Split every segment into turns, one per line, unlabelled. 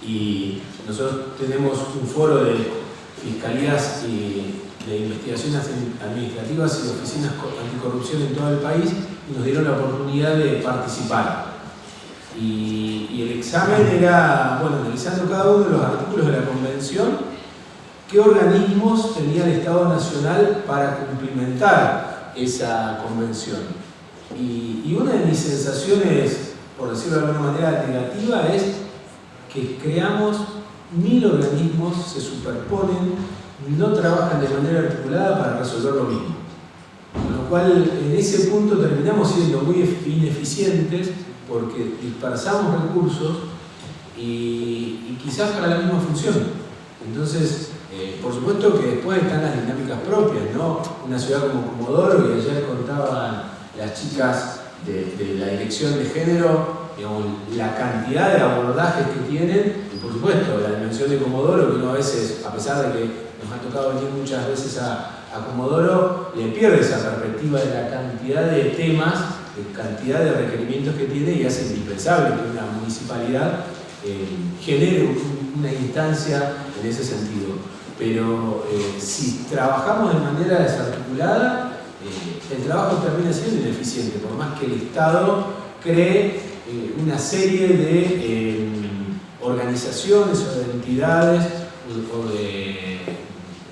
Y nosotros tenemos un foro de fiscalías y de investigaciones administrativas y de oficinas anticorrupción en todo el país, y nos dieron la oportunidad de participar. Y el examen era, bueno, analizando cada uno de los artículos de la Convención, qué organismos tenía el Estado Nacional para cumplimentar esa Convención. Y una de mis sensaciones, por decirlo de alguna manera, negativa, es que creamos 1000 organismos, se superponen, no trabajan de manera articulada para resolver lo mismo. Con lo cual, en ese punto terminamos siendo muy ineficientes porque dispersamos recursos y quizás para la misma función. Entonces, por supuesto que después están las dinámicas propias, ¿no? Una ciudad como Comodoro, y ayer contaban las chicas de la dirección de género, digamos, la cantidad de abordajes que tienen, y por supuesto la dimensión de Comodoro, que uno a veces, a pesar de que nos ha tocado venir muchas veces a Comodoro, le pierde esa perspectiva de la cantidad de temas, de cantidad de requerimientos que tiene, y hace indispensable que una municipalidad genere una instancia en ese sentido. Pero si trabajamos de manera desarticulada, el trabajo termina siendo ineficiente, por más que el Estado cree una serie de organizaciones o de entidades o de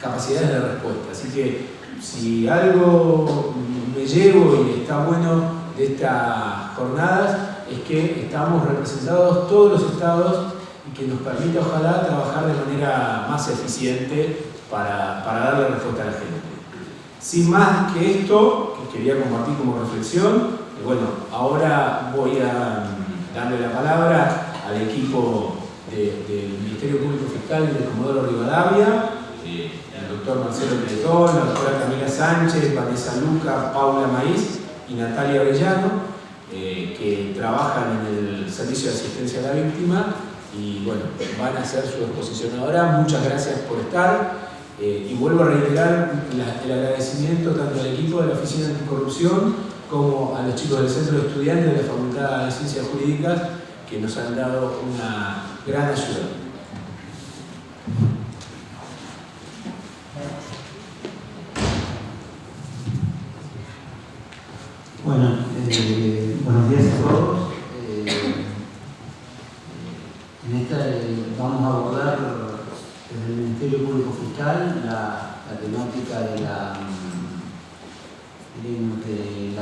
capacidades de respuesta. Así que si algo me llevo y está bueno de estas jornadas, es que estamos representados todos los estados y que nos permite, ojalá, trabajar de manera más eficiente para darle respuesta a la gente. Sin más que esto, que quería compartir como reflexión, bueno, ahora voy a darle la palabra al equipo del Ministerio Público Fiscal de Comodoro Rivadavia, el doctor Marcelo Cretón, la doctora Camila Sánchez, Vanessa Luca, Paula Maíz y Natalia Orellano, que trabajan en el Servicio de Asistencia a la Víctima, y bueno, van a hacer su exposición ahora. Muchas gracias por estar. Y vuelvo a reiterar el agradecimiento tanto al equipo de la Oficina Anticorrupción como a los chicos del Centro de Estudiantes de la Facultad de Ciencias Jurídicas, que nos han dado una gran ayuda.
Bueno, buenos días a todos. En esta vamos a abordar desde el Ministerio Público Fiscal la temática de la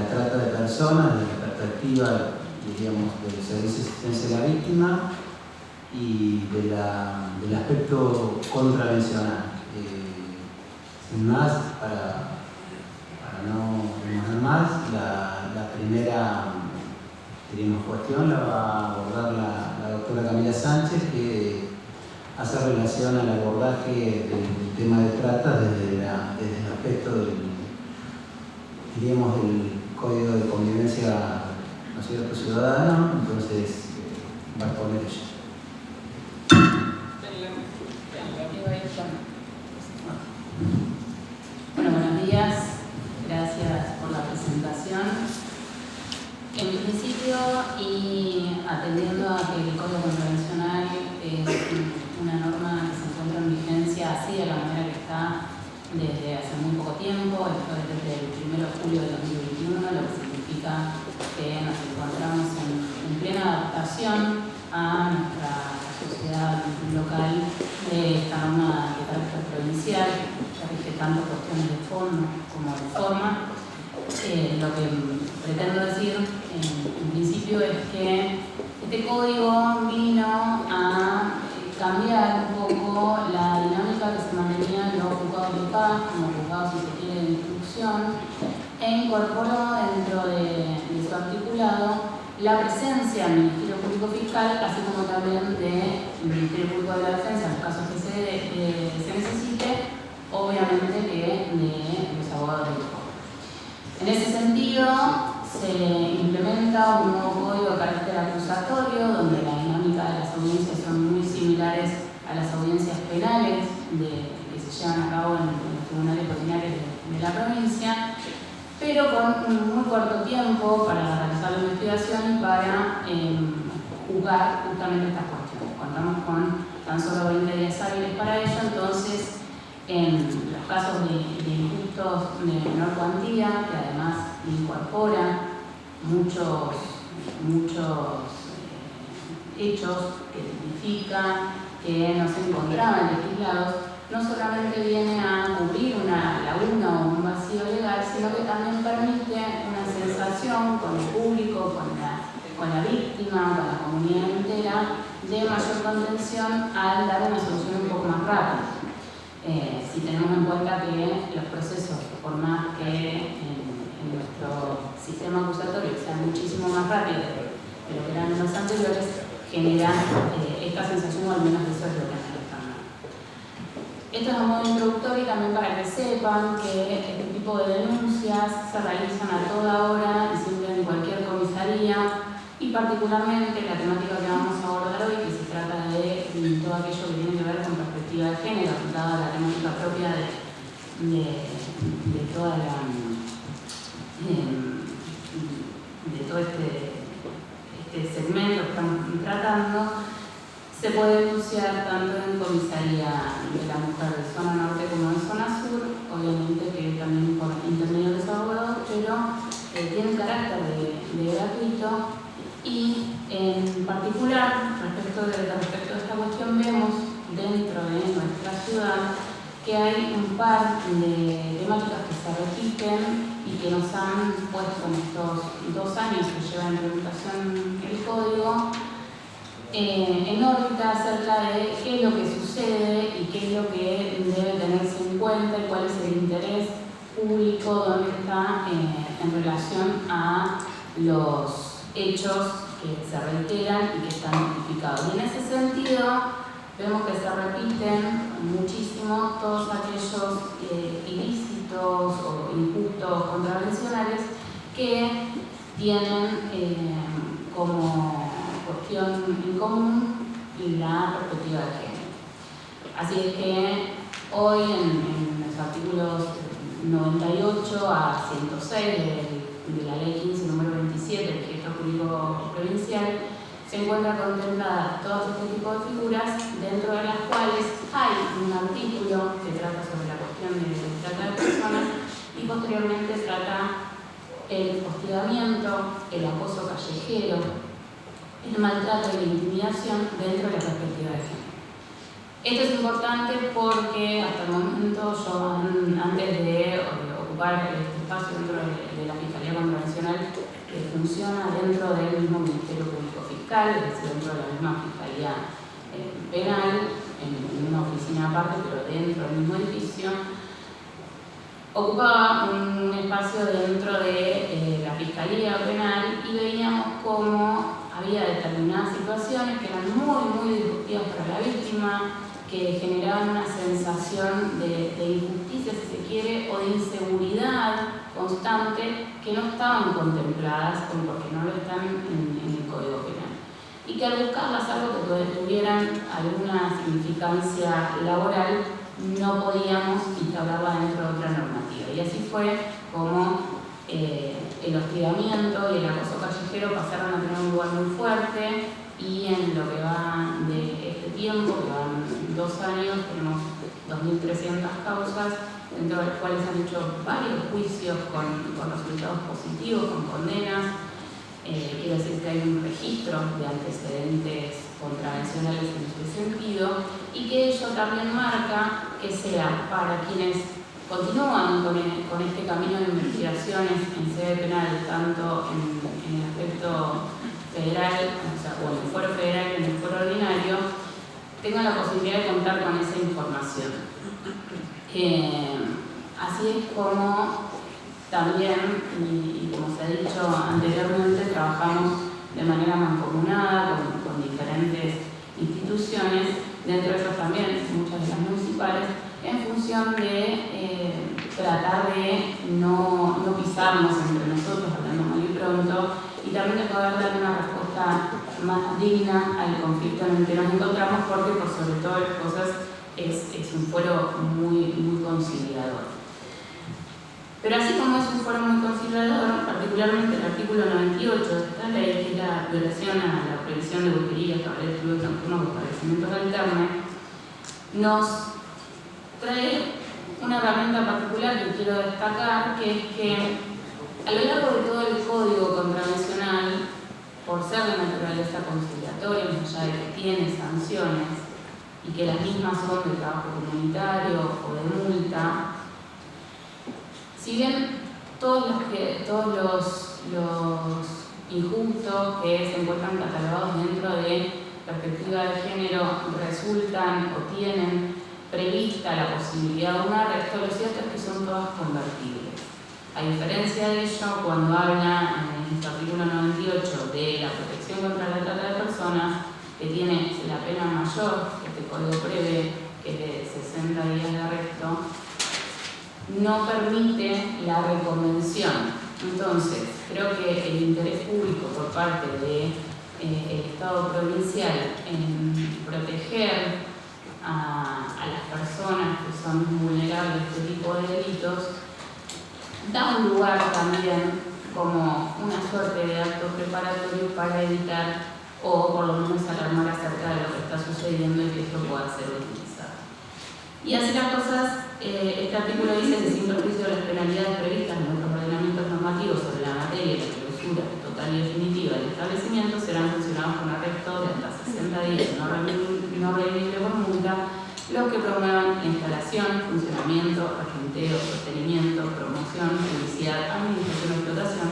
trata de personas, desde la perspectiva, diríamos, del Servicio de Asistencia a la Víctima y del aspecto contravencional. Sin más, para no demorar más, la primera cuestión la va a abordar la doctora Camila Sánchez, que hace relación al abordaje del tema de trata desde el aspecto del Código de Convivencia, ¿no es cierto?, ciudadano. Entonces va a exponer ella.
Bueno, buenos días, gracias por la presentación. En principio, y atendiendo a que el Código Convencional es una norma que se encuentra en vigencia así de la manera que está desde hace muy poco tiempo, esto es desde el 1 de julio de 2021, lo que significa que nos encontramos en plena adaptación a nuestra sociedad local de esta norma de carácter provincial, ya que tanto cuestiones de fondo como de forma. Lo que pretendo decir en principio es que este código vino a cambiar un poco la dinámica que se mantenía en los juzgados de paz, como juzgados, si se quiere, de instrucción, e incorporó dentro de su articulado la presencia del Ministerio Público Fiscal, así como también del Ministerio Público de la Defensa, en los casos que se necesite, obviamente que de los abogados del Estado. En ese sentido, se implementa un nuevo código de carácter acusatorio, donde la dinámica de las audiencias son muy similares a las audiencias penales que se llevan a cabo en los tribunales ordinarios de la provincia, pero con un muy corto tiempo para realizar la investigación y para juzgar justamente estas cuestiones. Contamos con tan solo 20 días hábiles para ello. Entonces, en los casos de injustos de menor cuantía, que además incorpora muchos hechos que tipifican, que no se encontraban legislados, no solamente viene a cubrir una laguna o un vacío legal, sino que también permite una sensación con el público, con la víctima, con la comunidad entera, de mayor contención al dar una solución un poco más rápida. Si tenemos en cuenta que los procesos, por más que en nuestro sistema acusatorio sean muchísimo más rápidos de lo que eran los anteriores, genera esta sensación, o al menos eso es lo que nos están dando. Esto es a modo introductorio y también para que sepan que este tipo de denuncias se realizan a toda hora y siempre en cualquier comisaría, y particularmente la temática que vamos a abordar hoy, que se trata de todo aquello que tiene que ver con perspectiva de género, dada la temática propia de toda la de todo este segmento que estamos tratando, se puede denunciar tanto en comisaría de la mujer de zona norte como de zona sur, obviamente que también por intermedio de los abogados, pero tiene carácter de gratuito. Y en particular, respecto a esta cuestión, vemos dentro de nuestra ciudad que hay un par de temáticas que se repiten y que nos han puesto en estos 2 años que lleva en implementación el código en órbita acerca de qué es lo que sucede y qué es lo que debe tenerse en cuenta y cuál es el interés público, dónde está en relación a los hechos que se reiteran y que están notificados. Y en ese sentido, vemos que se repiten muchísimo todos aquellos ilícitos o injustos contravencionales que tienen como cuestión en común la perspectiva de género. Así es que hoy en los artículos 98 a 106 de la Ley 15, número 27, del Registro Jurídico Provincial, se encuentran contempladas todo este tipo de figuras, dentro de las cuales hay un artículo que trata sobre la cuestión de trata de personas y posteriormente trata el hostigamiento, el acoso callejero, el maltrato y la intimidación dentro de la perspectiva de género. Esto es importante porque hasta el momento yo, antes de ocupar este espacio dentro de la Fiscalía Contravencional, que funciona dentro del mismo Ministerio Público Fiscal, es decir, dentro de la misma Fiscalía Penal, en una oficina aparte, pero dentro del mismo edificio, ocupaba un espacio dentro de la Fiscalía Penal y veíamos cómo había determinadas situaciones que eran muy disruptivas para la víctima, que generaban una sensación de injusticia, si se quiere, o de inseguridad constante, que no estaban contempladas porque no lo están en el Código Penal. Y que al buscarlas algo que tuvieran alguna significancia laboral, no podíamos instaurarla dentro de otra normativa. Y así fue como el hostigamiento y el acoso callejero pasaron a tener un lugar muy fuerte, y en lo que va de este tiempo, que van 2 años, tenemos 2.300 causas, dentro de las cuales han hecho varios juicios con resultados positivos, con condenas. Quiero decir que hay un registro de antecedentes contravencionales en este sentido, y que ello también marca que sea para quienes continúan con este camino de investigaciones en sede penal, tanto en el aspecto federal, o en el fuero federal y en el fuero ordinario, tengan la posibilidad de contar con esa información. Así es como también, y como se ha dicho anteriormente, trabajamos de manera mancomunada con diferentes instituciones, dentro de ellas también muchas de las municipales, en función de tratar de no pisarnos entre nosotros, hablando muy pronto, y también de poder dar una respuesta más digna al conflicto en el que nos encontramos, porque por sobre todas las cosas es un fuero muy conciliador. Pero así como es un foro muy conciliador, particularmente el artículo 98 de esta ley, que es la violación a la prohibición de boletería, cabaret, clubes nocturnos o establecimientos del carne, nos trae una herramienta particular que quiero destacar, que es que a lo largo de todo el código contravencional, por ser de naturaleza conciliatoria, más allá de que tiene sanciones y que las mismas son de trabajo comunitario o de multa, si bien todos los injustos que se encuentran catalogados dentro de perspectiva de género resultan o tienen prevista la posibilidad de un arresto, lo cierto es que son todas convertibles. A diferencia de ello, cuando habla en el artículo 98 de la protección contra la trata de personas, que tiene la pena mayor que este código prevé, que es de 60 días de arresto, no permite la reconvención. Entonces, creo que el interés público por parte del Estado provincial en proteger a las personas que son vulnerables a este tipo de delitos da un lugar también como una suerte de acto preparatorio para evitar o por lo menos alarmar acerca de lo que está sucediendo y que esto pueda ser utilizado. Y así las cosas, este artículo dice que sin perjuicio de las penalidades previstas en otros ordenamientos normativos sobre la materia de clausura total y definitiva del establecimiento serán sancionados con arresto de hasta 60 días no revivible por multa los que promuevan la instalación, funcionamiento, regenteo, sostenimiento, promoción, publicidad, administración o explotación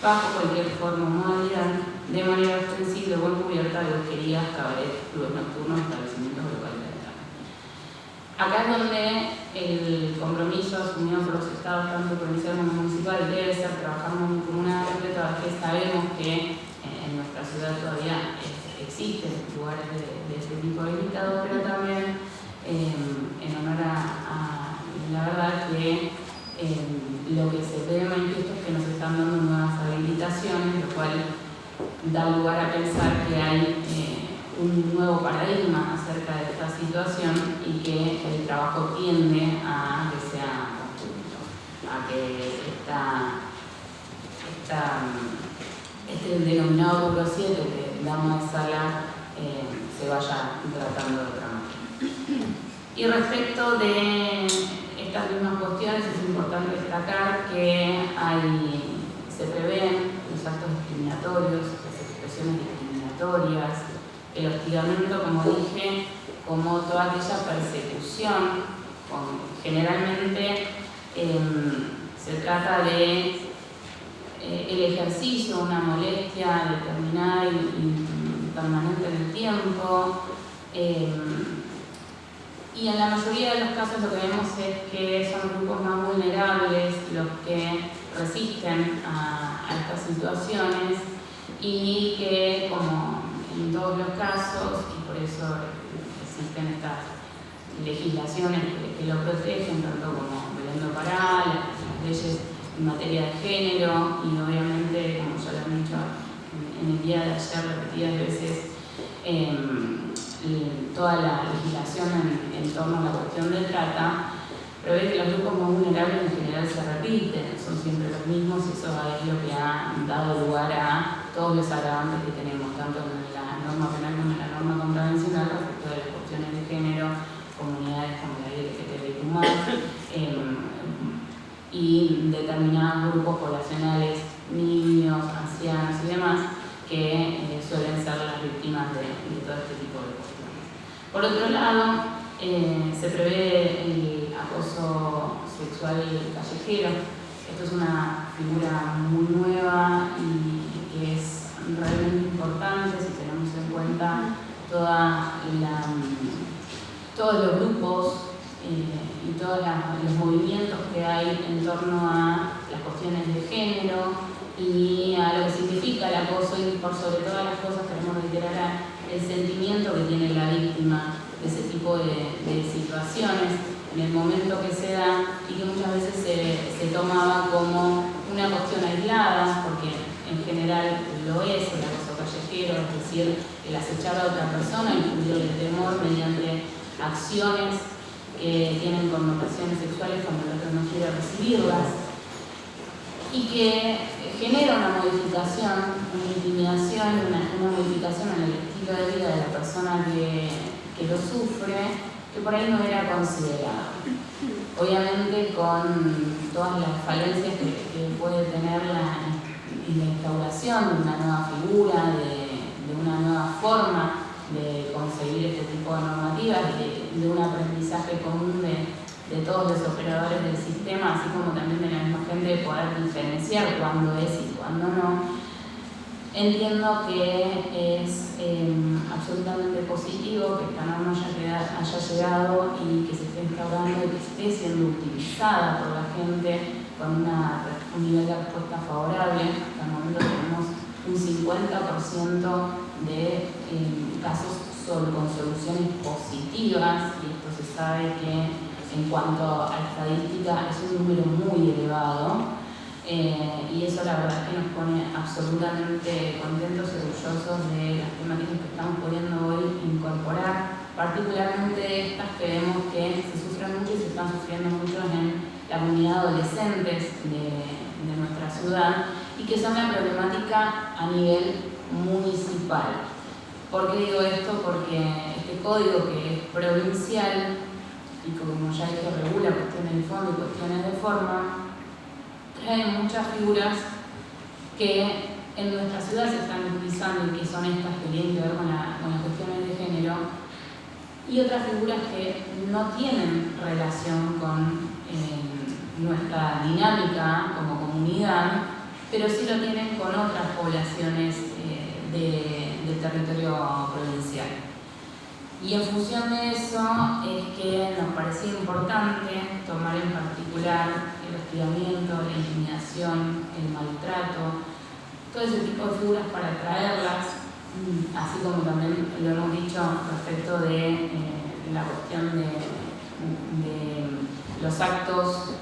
bajo cualquier forma o modalidad de manera ostensible o encubierta de bosquerías, cabarets, clubes nocturnos, establecimientos o localidades. Acá es donde el compromiso asumido por los estados, tanto provincial como municipal, debe ser trabajar mancomunadamente, todas que sabemos que en nuestra ciudad todavía existen lugares de este tipo habilitados, pero también en honor a la verdad que lo que se ve manifiesto es que nos están dando nuevas habilitaciones, lo cual da lugar a pensar que hay un nuevo paradigma acerca de esta situación y que el trabajo tiende a que sea conjunto, a que este denominado rubro 7 que damos de sala se vaya tratando de otra manera. Y respecto de estas mismas cuestiones es importante destacar que se prevén los actos discriminatorios, las expresiones discriminatorias, el hostigamiento, como dije, como toda aquella persecución, generalmente se trata de el ejercicio, una molestia determinada y permanente en el tiempo, y en la mayoría de los casos lo que vemos es que son grupos más vulnerables los que resisten a estas situaciones y que, como en todos los casos, y por eso existen estas legislaciones que lo protegen, tanto como Belén do Pará, las leyes en materia de género y obviamente, como ya lo han dicho en el día de ayer repetidas veces, toda la legislación en torno a la cuestión de trata prevé que los grupos más vulnerables en general se repiten, son siempre los mismos y eso es lo que ha dado lugar a todos los agravantes que tenemos, tanto en la norma penal como en la norma contravencional respecto de las cuestiones de género, comunidades como la LGTBIQ+, y determinados grupos poblacionales, niños, ancianos y demás, que suelen ser las víctimas de todo este tipo de cuestiones. Por otro lado, se prevé el acoso sexual callejero. Esto es una figura muy nueva y que es realmente importante si tenemos en cuenta todos los grupos y todos los movimientos que hay en torno a las cuestiones de género y a lo que significa el acoso, y por sobre todas las cosas queremos reiterar el sentimiento que tiene la víctima de ese tipo de situaciones en el momento que se da y que muchas veces se tomaba como una cuestión aislada, porque en general lo es el acoso callejero, es decir, el acechar a otra persona, infundirle temor mediante acciones que tienen connotaciones sexuales cuando el otro no quiere recibirlas. y que genera una modificación, una intimidación, una modificación en el estilo de vida de la persona que lo sufre, que por ahí no era considerado. Obviamente con todas las falencias que puede tener la instauración de una nueva figura, de una nueva forma de conseguir este tipo de normativas, de un aprendizaje común de todos los operadores del sistema, así como también de la misma gente, de poder diferenciar cuándo es y cuándo no. Entiendo que es absolutamente positivo que esta norma haya llegado y que se esté instaurando y que esté siendo utilizada por la gente con un nivel de respuesta favorable. Hasta el momento tenemos un 50% de casos con soluciones positivas, y esto se sabe que en cuanto a estadística es un número muy elevado, y eso la verdad es que nos pone absolutamente contentos y orgullosos de las temáticas que estamos pudiendo hoy incorporar, particularmente estas que vemos que se sufren mucho y se están sufriendo mucho en la comunidad de adolescentes de nuestra ciudad, y que son la problemática a nivel municipal. ¿Por qué digo esto? Porque este código, que es provincial y como ya dije regula cuestiones de fondo y cuestiones de forma, trae muchas figuras que en nuestra ciudad se están utilizando y que son estas que tienen que ver con las cuestiones de género, y otras figuras que no tienen relación con nuestra dinámica como comunidad, pero sí lo tienen con otras poblaciones del territorio provincial. Y en función de eso es que nos parecía importante tomar en particular el hostigamiento, la intimidación, el maltrato, todo ese tipo de figuras para traerlas, así como también lo hemos dicho respecto de la cuestión de los actos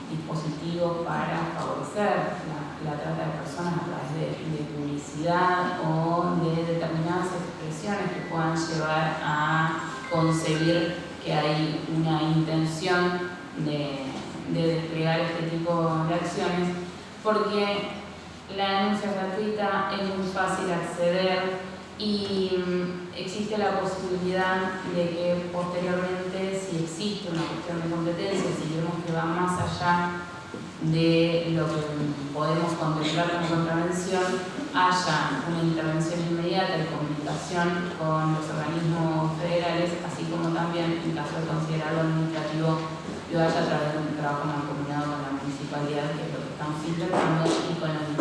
dispositivos para favorecer la trata de personas a través de publicidad o de determinadas expresiones que puedan llevar a concebir que hay una intención de desplegar este tipo de acciones, porque la denuncia gratuita es muy fácil acceder y existe la posibilidad de que posteriormente, si existe una cuestión de competencia, si vemos que va más allá de lo que podemos contemplar como contravención, haya una intervención inmediata de comunicación con los organismos federales, así como también, en caso de considerarlo administrativo, lo haya a través de un trabajo mancomunado con la municipalidad, que es lo que estamos intentando, y con las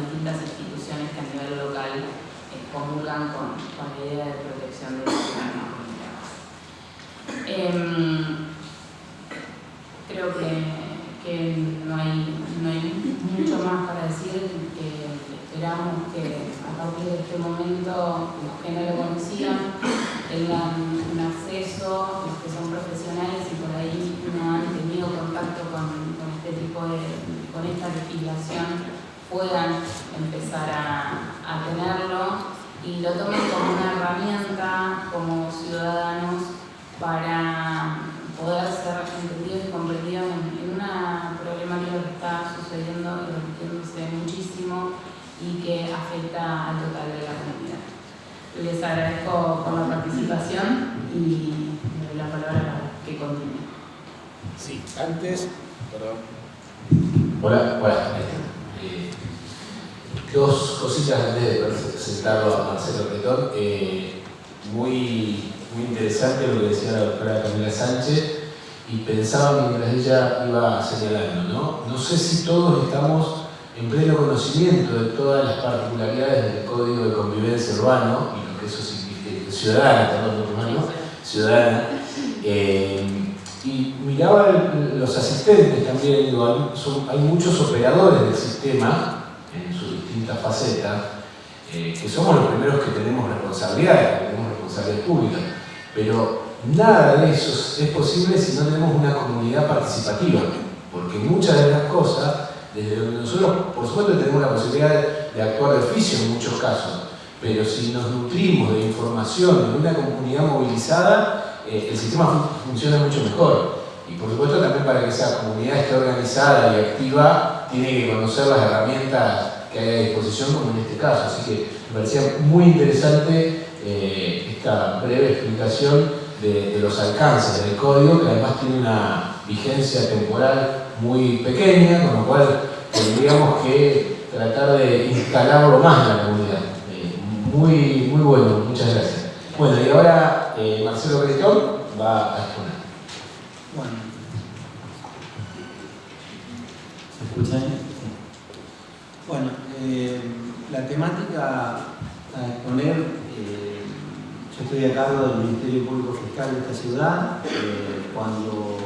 distintas instituciones que a nivel local comulgan con la idea de protección de las comunidades. Creo que no hay mucho más para decir, que esperamos que a partir de este momento los que no lo conocían tengan un acceso, los que son profesionales y por ahí no han tenido contacto con este tipo con esta legislación, puedan empezar a tenerlo y lo tomen como una herramienta como ciudadanos para poder ser entendidos y comprendidos en una problemática que está sucediendo y repitiéndose muchísimo y que afecta al total de la comunidad. Les agradezco por la participación y le doy la palabra para que continúe.
Sí, antes, perdón.
Hola. Dos cositas antes de presentarlo a Marcelo Retón. Muy interesante lo que decía la doctora Camila Sánchez, y pensaba mientras ella iba señalando, ¿no? No sé si todos estamos en pleno conocimiento de todas las particularidades del Código de Convivencia Urbano y lo que eso significa, ciudadana. Y miraba los asistentes también, digo, hay muchos operadores del sistema en sus distintas facetas, que somos los primeros que tenemos responsabilidades públicas, pero nada de eso es posible si no tenemos una comunidad participativa, porque muchas de las cosas, desde donde nosotros, por supuesto, tenemos la posibilidad de actuar de oficio en muchos casos, pero si nos nutrimos de información de una comunidad movilizada, el sistema funciona mucho mejor. Y por supuesto también para que esa comunidad esté organizada y activa, tiene que conocer las herramientas que hay a disposición, como en este caso. Así que me parecía muy interesante esta breve explicación de los alcances del código, que además tiene una vigencia temporal muy pequeña, con lo cual tendríamos que tratar de instalarlo más en la comunidad. Muy bueno, muchas gracias. Bueno, y ahora Marcelo Bretón va a exponer.
Bueno, ¿se escuchan? Bueno, la temática a exponer, yo estoy a cargo del Ministerio Público Fiscal de esta ciudad. Cuando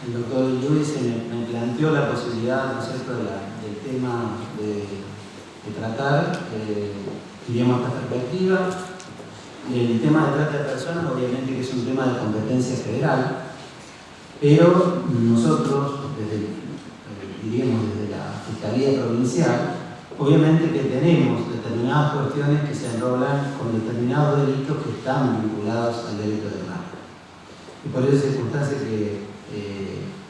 el doctor Luis me planteó la posibilidad, ¿no es cierto?, del tema de tratar, diríamos, esta perspectiva. El tema de trata de personas, obviamente que es un tema de competencia federal, pero nosotros, diríamos desde la Fiscalía Provincial, obviamente que tenemos determinadas cuestiones que se enrolan con determinados delitos que están vinculados al delito de narco. Y por esa circunstancia que,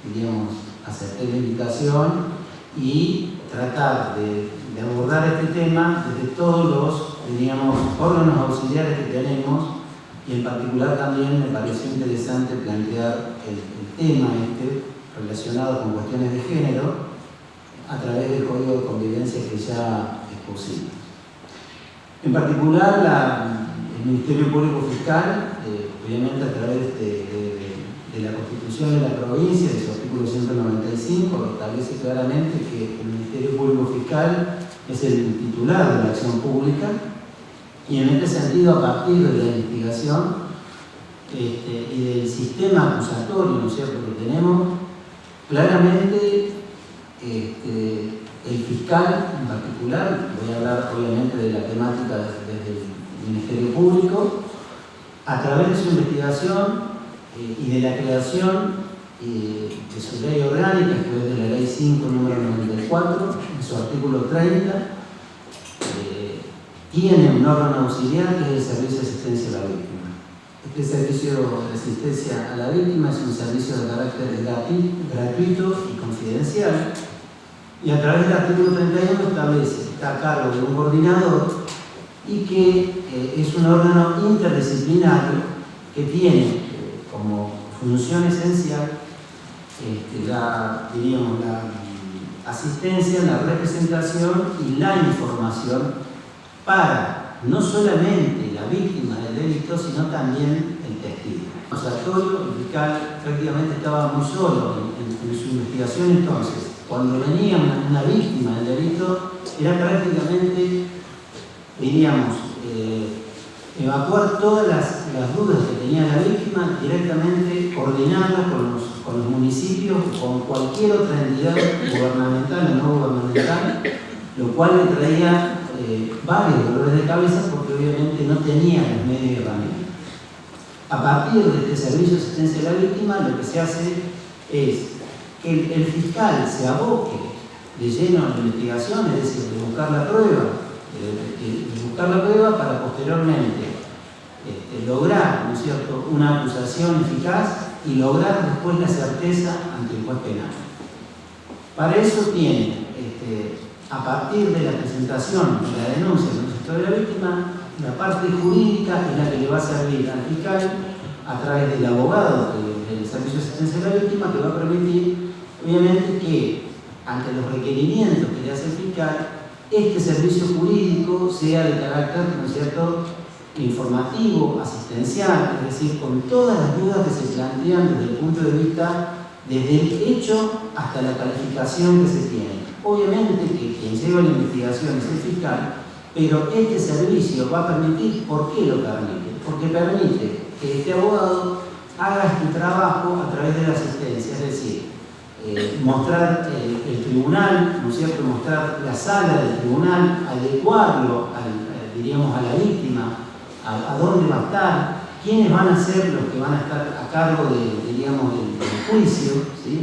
diríamos, acepté la invitación y tratar de abordar este tema desde todos los, diríamos, órganos auxiliares que tenemos, y en particular también me pareció interesante plantear el tema relacionado con cuestiones de género a través del Código de Convivencia que ya expusimos. En particular, el Ministerio Público Fiscal, obviamente a través de la Constitución de la provincia, de su artículo 195, establece claramente que el Ministerio Público Fiscal es el titular de la acción pública, y en este sentido, a partir de la investigación y del sistema acusatorio, ¿no es cierto?, que tenemos, claramente el fiscal en particular, voy a hablar obviamente de la temática desde el Ministerio Público, a través de su investigación y de la creación de su ley orgánica, que es de la Ley 5, número 94, en su artículo 30, tiene un órgano auxiliar que es el Servicio de Asistencia a la Víctima. Este servicio de asistencia a la víctima es un servicio de carácter gratuito y confidencial, y a través del artículo 31 establece que está a cargo de un coordinador y que es un órgano interdisciplinario que tiene como función esencial la asistencia, la representación y la información para no solamente la víctima del delito, sino también el testigo. O sea, todo el fiscal prácticamente estaba muy solo en su investigación. Entonces, cuando venía una víctima del delito, era prácticamente, diríamos, evacuar todas las dudas que tenía la víctima, directamente coordinarlas con los municipios, con cualquier otra entidad gubernamental o no gubernamental, lo cual le traía varios dolores de cabeza porque obviamente no tenía los medios y herramientas. A partir de este servicio de asistencia a la víctima, lo que se hace es que el fiscal se aboque de lleno a la investigación, es decir, de buscar la prueba, para posteriormente lograr, ¿no es cierto?, una acusación eficaz y lograr después la certeza ante el juez penal. Para eso tiene, a partir de la presentación de la denuncia del sector de la víctima, la parte jurídica es la que le va a servir al fiscal a través del abogado del Servicio de Asistencia a la Víctima, que va a permitir, obviamente, que ante los requerimientos que le hace el fiscal, este servicio jurídico sea de carácter, ¿no es cierto?, informativo, asistencial, es decir, con todas las dudas que se plantean desde el punto de vista, desde el hecho hasta la calificación que se tiene. Obviamente que quien lleva la investigación es el fiscal, pero este servicio va a permitir, ¿por qué lo permite? Porque permite que este abogado haga este trabajo a través de la asistencia, es decir, mostrar el tribunal, ¿no es cierto?, mostrar la sala del tribunal, adecuarlo diríamos, a la víctima, a dónde va a estar, quiénes van a ser los que van a estar a cargo diríamos, del juicio, ¿sí?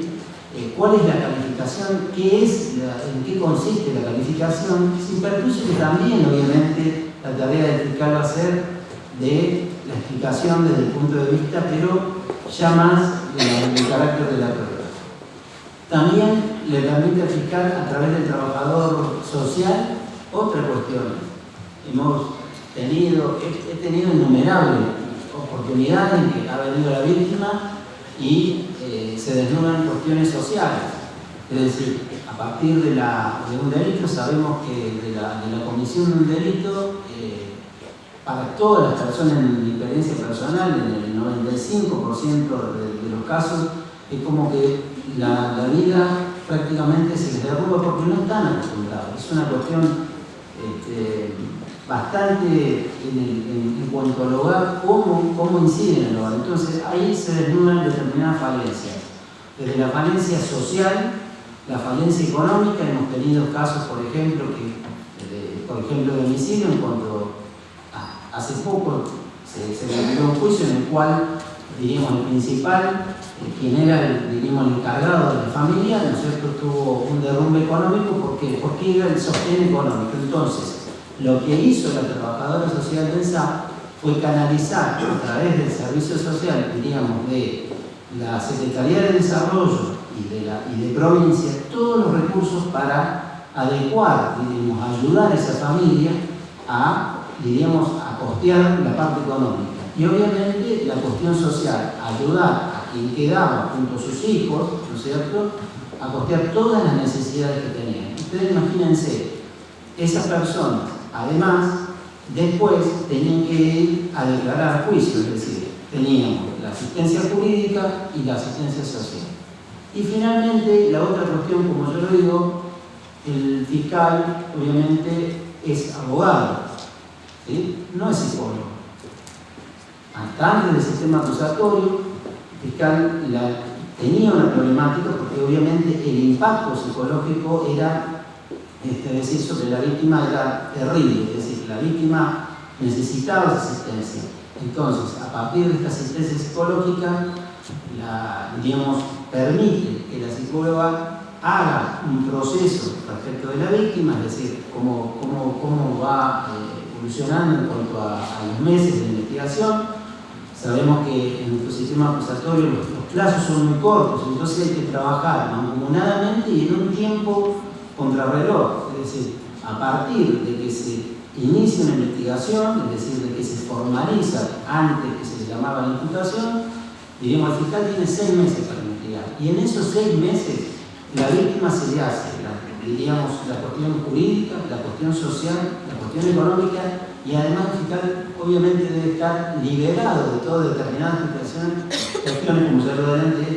¿Cuál es la calificación? ¿En qué consiste la calificación? Sin perjuicio que también, obviamente, la tarea del fiscal va a ser de la explicación desde el punto de vista, pero ya más del carácter de la prueba. También le permite al fiscal, a través del trabajador social, otra cuestión. He tenido innumerables oportunidades en que ha venido la víctima y se desnudan cuestiones sociales. Es decir, a partir de un delito, sabemos que de la comisión de un delito, para todas las personas en mi experiencia personal, en el 95% de los casos, es como que la vida prácticamente se les derrumba porque no están acostumbrados. Es una cuestión bastante en cuanto al hogar, cómo incide en el hogar. Entonces ahí se desnudan determinadas falencias. Desde la falencia social, la falencia económica, hemos tenido casos, por ejemplo, de homicidio, en cuanto hace poco se realizó un juicio en el cual, diríamos, el principal, quien era el encargado de la familia, ¿no es cierto?, tuvo un derrumbe económico porque era el sostén económico. Entonces, lo que hizo la trabajadora social del SAP fue canalizar a través del servicio social, diríamos, de la Secretaría de Desarrollo y de provincia, todos los recursos para adecuar, diríamos, ayudar a esa familia a, diríamos, a costear la parte económica. Y obviamente la cuestión social, ayudar a quien quedaba junto a sus hijos, ¿no es cierto?, a costear todas las necesidades que tenían. Ustedes imagínense, esas personas, además, después tenían que ir a declarar juicio, es decir, teníamos la asistencia jurídica y la asistencia social. Y finalmente, la otra cuestión, como yo lo digo, el fiscal obviamente es abogado, ¿sí? No es psicólogo. Hasta antes del sistema acusatorio, el fiscal tenía una problemática porque obviamente el impacto psicológico era, decir, sobre la víctima era terrible, es decir, la víctima necesitaba esa asistencia. Entonces, a partir de esta asistencia psicológica, diríamos, permite que la psicóloga haga un proceso respecto de la víctima, es decir, cómo va evolucionando en cuanto a los meses de investigación. Sabemos que en nuestro sistema acusatorio los plazos son muy cortos, entonces hay que trabajar mancomunadamente y en un tiempo contrarreloj, es decir, a partir de que se inicia una investigación, es decir, de que se formaliza antes que se llamaba la imputación, diríamos, el fiscal tiene 6 meses para investigar. Y en esos 6 meses, la víctima se le hace, diríamos, la cuestión jurídica, la cuestión social, la cuestión económica, y además el fiscal obviamente debe estar liberado de todas determinadas cuestiones, como ya lo adelanté,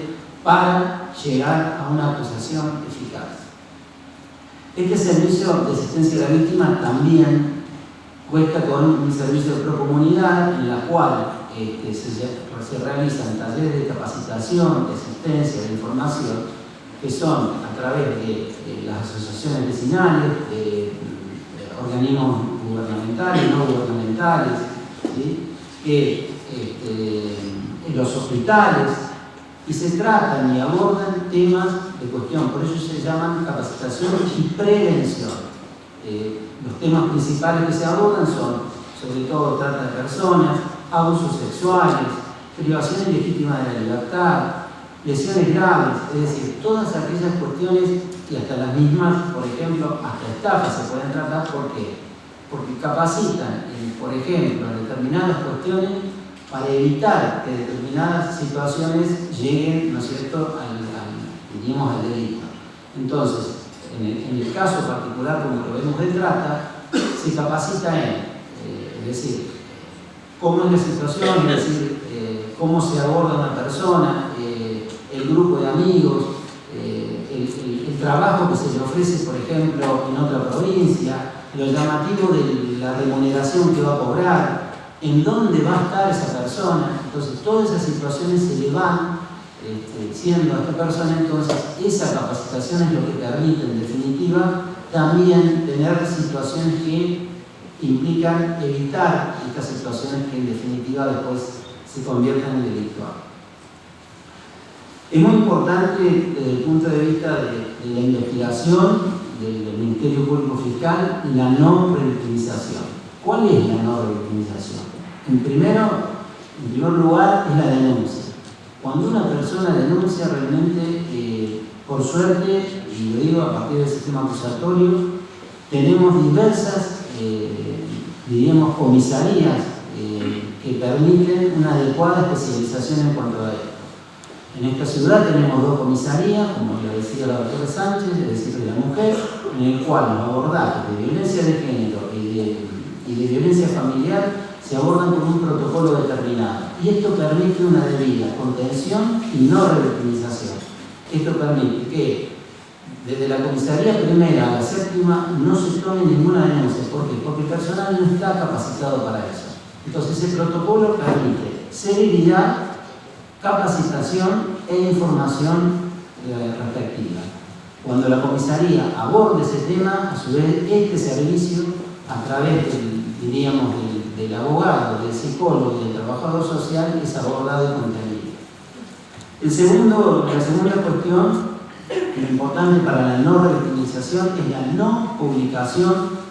para llegar a una acusación eficaz. Este servicio de asistencia a la víctima también cuenta con un servicio de procomunidad en la cual se realizan talleres de capacitación, de asistencia, de información, que son a través de las asociaciones vecinales, de organismos gubernamentales, no gubernamentales, ¿sí?, en los hospitales, y se tratan y abordan temas de cuestión, por eso se llaman capacitación y prevención. Los temas principales que se abordan son, sobre todo, trata de personas, abusos sexuales, privación ilegítima de la libertad, lesiones graves, es decir, todas aquellas cuestiones y hasta las mismas, por ejemplo, hasta estafas se pueden tratar. ¿Por qué? Porque capacitan, por ejemplo, en determinadas cuestiones para evitar que determinadas situaciones lleguen, ¿no es cierto?, al delito. Entonces, en el caso particular, como lo vemos de trata, se capacita es decir, cómo es la situación, es decir, cómo se aborda una persona, el grupo de amigos, el trabajo que se le ofrece, por ejemplo, en otra provincia, lo llamativo de la remuneración que va a cobrar, en dónde va a estar esa persona. Entonces, todas esas situaciones se le van siendo a esta persona. Entonces, esa capacitación es lo que permite, en definitiva, también tener situaciones que implican evitar estas situaciones que, en definitiva, después se conviertan en delictuales. Es muy importante, desde el punto de vista de la investigación del Ministerio Público Fiscal, la no revictimización. ¿Cuál es la no revictimización? En primer lugar, es la denuncia. Cuando una persona denuncia realmente, por suerte, y lo digo a partir del sistema acusatorio, tenemos diversas, diríamos, comisarías que permiten una adecuada especialización en cuanto a esto. En esta ciudad tenemos 2 comisarías, como lo decía la doctora Sánchez, es decir, de la mujer, en el cual los abordajes de violencia de género y de violencia familiar se abordan con un protocolo determinado. Y esto permite una debida contención y no revictimización. Esto permite que desde la comisaría primera a la 7ª no se tome ninguna denuncia. ¿Por qué? Porque el personal no está capacitado para eso. Entonces el protocolo permite celeridad, capacitación e información respectiva. Cuando la comisaría aborde ese tema, a su vez este servicio, a través diríamos, del abogado, del psicólogo y del trabajador social, es abordado y contenido. La segunda cuestión, lo importante para la no revictimización, es la no publicación,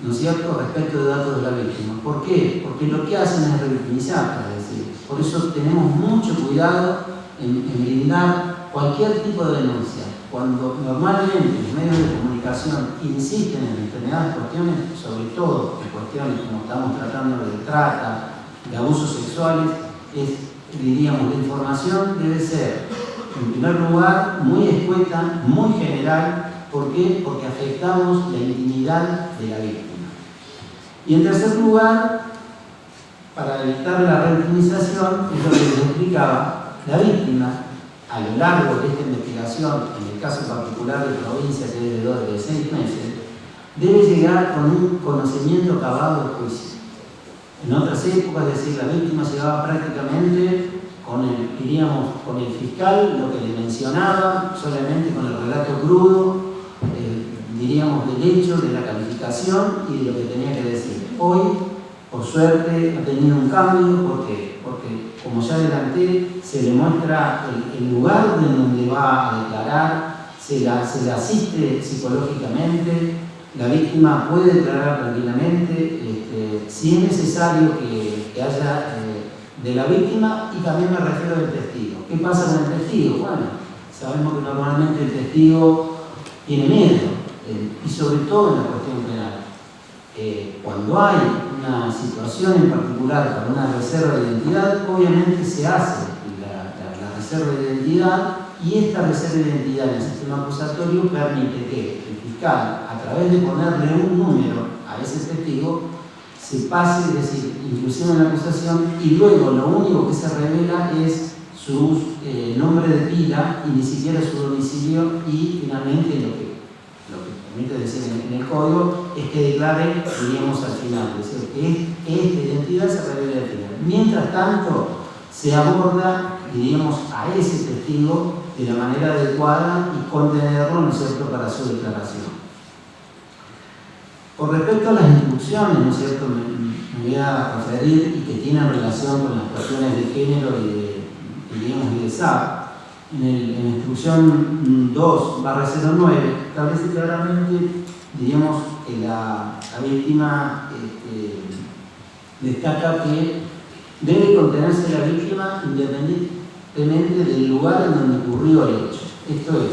¿no es cierto?, respecto de datos de la víctima. ¿Por qué? Porque lo que hacen es revictimizar, es decir, por eso tenemos mucho cuidado en brindar cualquier tipo de denuncia. Cuando normalmente los medios de comunicación insisten en determinadas cuestiones, sobre todo en cuestiones como estamos tratando de trata, de abusos sexuales, diríamos, la información debe ser, en primer lugar, muy escueta, muy general. ¿Por qué? Porque afectamos la intimidad de la víctima. Y en tercer lugar, para evitar la revictimización, es lo que les explicaba, la víctima, a lo largo de esta investigación, en el caso particular de provincia, que es de 6 meses, debe llegar con un conocimiento acabado del juicio. En otras épocas, es decir, la víctima llegaba prácticamente con el fiscal, lo que le mencionaba, solamente con el relato crudo, diríamos, del hecho, de la calificación y de lo que tenía que decir. Hoy, por suerte, ha tenido un cambio. ¿Por qué? Porque, como ya adelanté, se le muestra el lugar de donde va a declarar, se le asiste psicológicamente, la víctima puede declarar tranquilamente, si es necesario que haya de la víctima, y también me refiero al testigo. ¿Qué pasa con el testigo? Bueno, sabemos que normalmente el testigo tiene miedo, y sobre todo en la cuestión penal. Cuando hay una situación en particular para una reserva de identidad, obviamente se hace la reserva de identidad, y esta reserva de identidad en el sistema acusatorio permite que el fiscal, a través de ponerle un número a ese testigo, se pase, es decir, inclusive en la acusación, y luego lo único que se revela es su nombre de pila y ni siquiera su domicilio, y finalmente lo que permite decir en el código es que declare, diríamos, al final, es decir, que esta identidad se revela al final. Mientras tanto, se aborda, diríamos, a ese testigo de la manera adecuada y contenerlo, ¿no es cierto?, para su declaración. Con respecto a las instrucciones, ¿no es cierto?, me voy a referir, y que tienen relación con las cuestiones de género y de SAP. En la instrucción 2/09 establece claramente, diríamos, que la víctima destaca que debe contenerse la víctima independientemente del lugar en donde ocurrió el hecho. Esto es,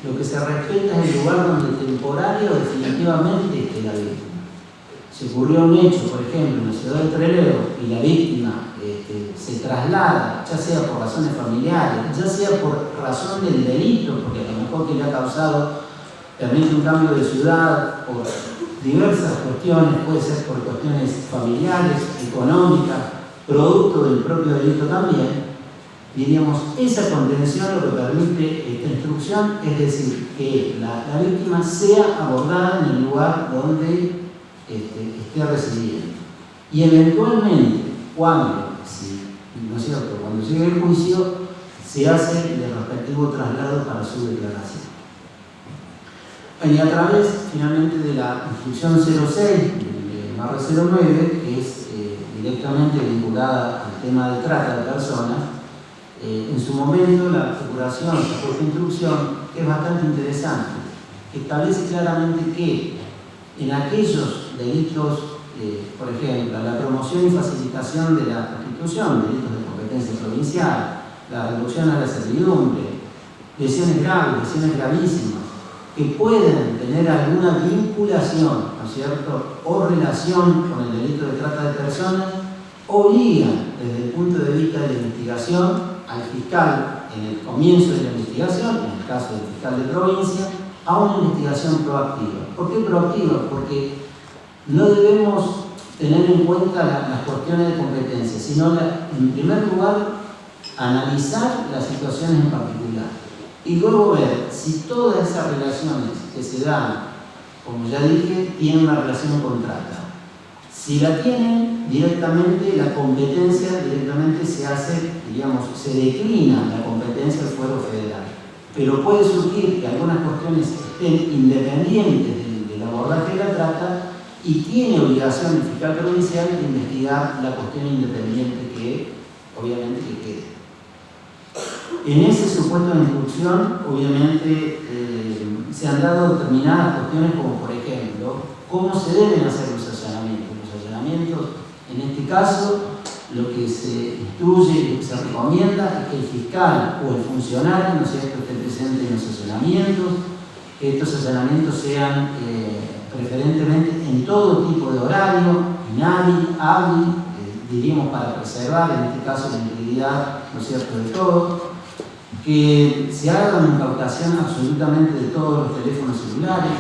lo que se respeta es el lugar donde temporario o definitivamente esté la víctima. Si ocurrió un hecho, por ejemplo, en la ciudad de Trelew, y la víctima se traslada, ya sea por razones familiares, ya sea por razón del delito, porque a lo mejor que le ha causado permite un cambio de ciudad, por diversas cuestiones, puede ser por cuestiones familiares, económicas, producto del propio delito también, diríamos, esa contención lo que permite esta instrucción, es decir, que la víctima sea abordada en el lugar donde esté residiendo. Y eventualmente, cuando llegue el juicio, se hace el respectivo traslado para su declaración. Y a través, finalmente, de la instrucción 06/09, que es directamente vinculada al tema de trata de personas, en su momento la Procuración sacó esta instrucción, que es bastante interesante, que establece claramente que en aquellos delitos, por ejemplo, la promoción y facilitación de la prostitución, delitos de competencia provincial, la reducción a la servidumbre, lesiones graves, lesiones gravísimas, que pueden tener alguna vinculación, ¿no es cierto?, o relación con el delito de trata de personas, obligan desde el punto de vista de la investigación al fiscal en el comienzo de la investigación, en el caso del fiscal de provincia, a una investigación proactiva. ¿Por qué proactiva? Porque no debemos tener en cuenta las cuestiones de competencia, sino en primer lugar analizar las situaciones en particular y luego ver si todas esas relaciones que se dan, como ya dije, tienen una relación con trata. Si la tienen, directamente la competencia directamente se hace, digamos, se declina la competencia del fuero federal. Pero puede surgir que algunas cuestiones estén independientes del abordaje de la trata y tiene obligación el fiscal provincial de investigar la cuestión independiente que, obviamente, que quede. En ese supuesto de instrucción, obviamente, se han dado determinadas cuestiones como, por ejemplo, cómo se deben hacer los allanamientos. Los allanamientos, en este caso, lo que se instruye y lo que se recomienda es que el fiscal o el funcionario, ¿no es cierto?, esté presente en los allanamientos, que estos allanamientos sean preferentemente en todo tipo de horario, hábil, diríamos para preservar, en este caso, la integridad, ¿no es cierto?, de todos, que se haga una incautación absolutamente de todos los teléfonos celulares,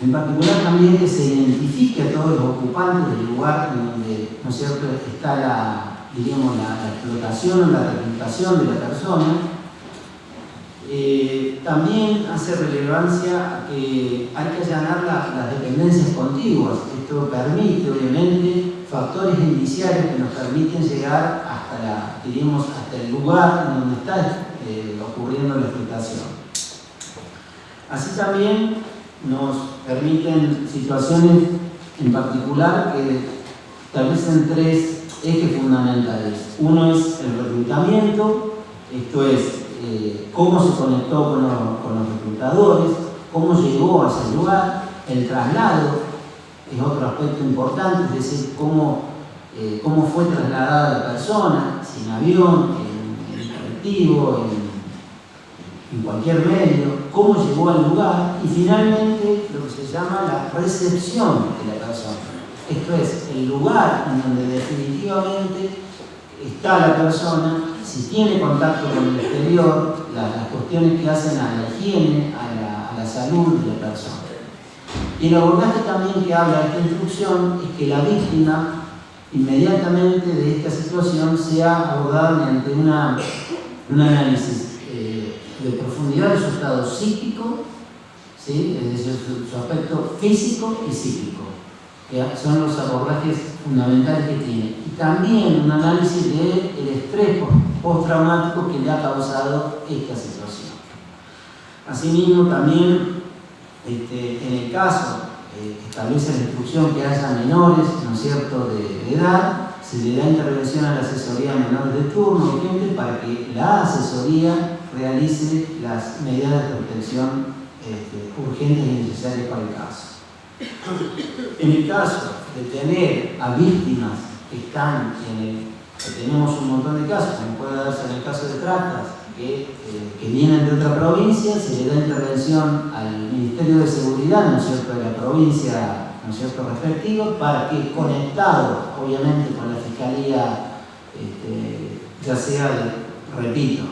en particular también que se identifique a todos los ocupantes del lugar donde, ¿no es cierto?, está la explotación o la reclutación de la persona. También hace relevancia a que hay que allanar las dependencias contiguas. Esto permite, obviamente, factores indiciarios que nos permiten llegar hasta el lugar en donde está ocurriendo la explotación. Así también nos permiten situaciones en particular que establecen tres ejes fundamentales. Uno es el reclutamiento, esto es cómo se conectó con los reclutadores, cómo llegó a ese lugar, el traslado es otro aspecto importante, es decir, cómo fue trasladada la persona, si en avión, en colectivo, en cualquier medio, cómo llegó al lugar y finalmente lo que se llama la recepción de la persona. Esto es el lugar en donde definitivamente está la persona, si tiene contacto con el exterior, las cuestiones que hacen a la higiene, a la salud de la persona. Y el abordaje también que habla de esta instrucción es que la víctima inmediatamente de esta situación sea abordada mediante un análisis de profundidad de su estado psíquico, ¿sí?, es decir, su aspecto físico y psíquico, que son los abordajes fundamentales que tiene. Y también un análisis del estrés postraumático que le ha causado esta situación. Asimismo, también, en el caso, establece la instrucción que haya menores, ¿no es cierto?, de edad, se le da intervención a la asesoría a menores de turno, urgente, para que la asesoría realice las medidas de protección urgentes y necesarias para el caso. En el caso de tener a víctimas que están que tenemos un montón de casos, como puede darse en el caso de tratas, que vienen de otra provincia, se le da intervención al Ministerio de Seguridad, ¿no es cierto?, de la provincia, ¿no es cierto?, respectivo, para que, conectado obviamente con la Fiscalía, ya sea, repito,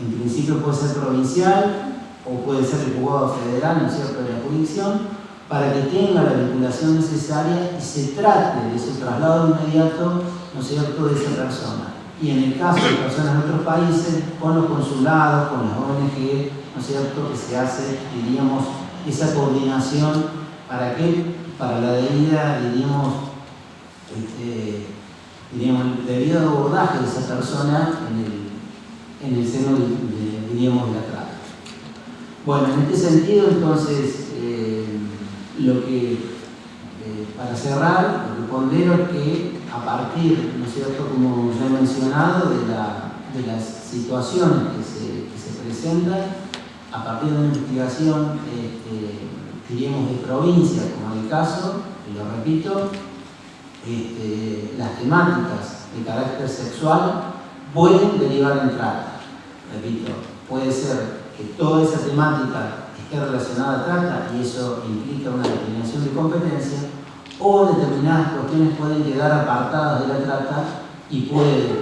en principio puede ser provincial o puede ser el juzgado federal, ¿no es cierto?, de la jurisdicción, para que tenga la vinculación necesaria y se trate de ese traslado inmediato, ¿no es cierto?, de esa persona. Y en el caso de personas de otros países, con los consulados, con las ONG, ¿no es cierto?, que se hace, diríamos, esa coordinación para la debida, diríamos, el debido abordaje de esa persona en el seno diríamos, de la trata. Bueno, en este sentido, entonces, para cerrar, lo que pondero es que a partir, ¿no es cierto?, como ya he mencionado, de las situaciones que se presentan, a partir de una investigación, diríamos, de provincia, como en el caso, y lo repito, las temáticas de carácter sexual pueden derivar en trata. Repito, puede ser que toda esa temática esté relacionada a trata y eso implica una determinación de competencia, o determinadas cuestiones pueden quedar apartadas de la trata y puede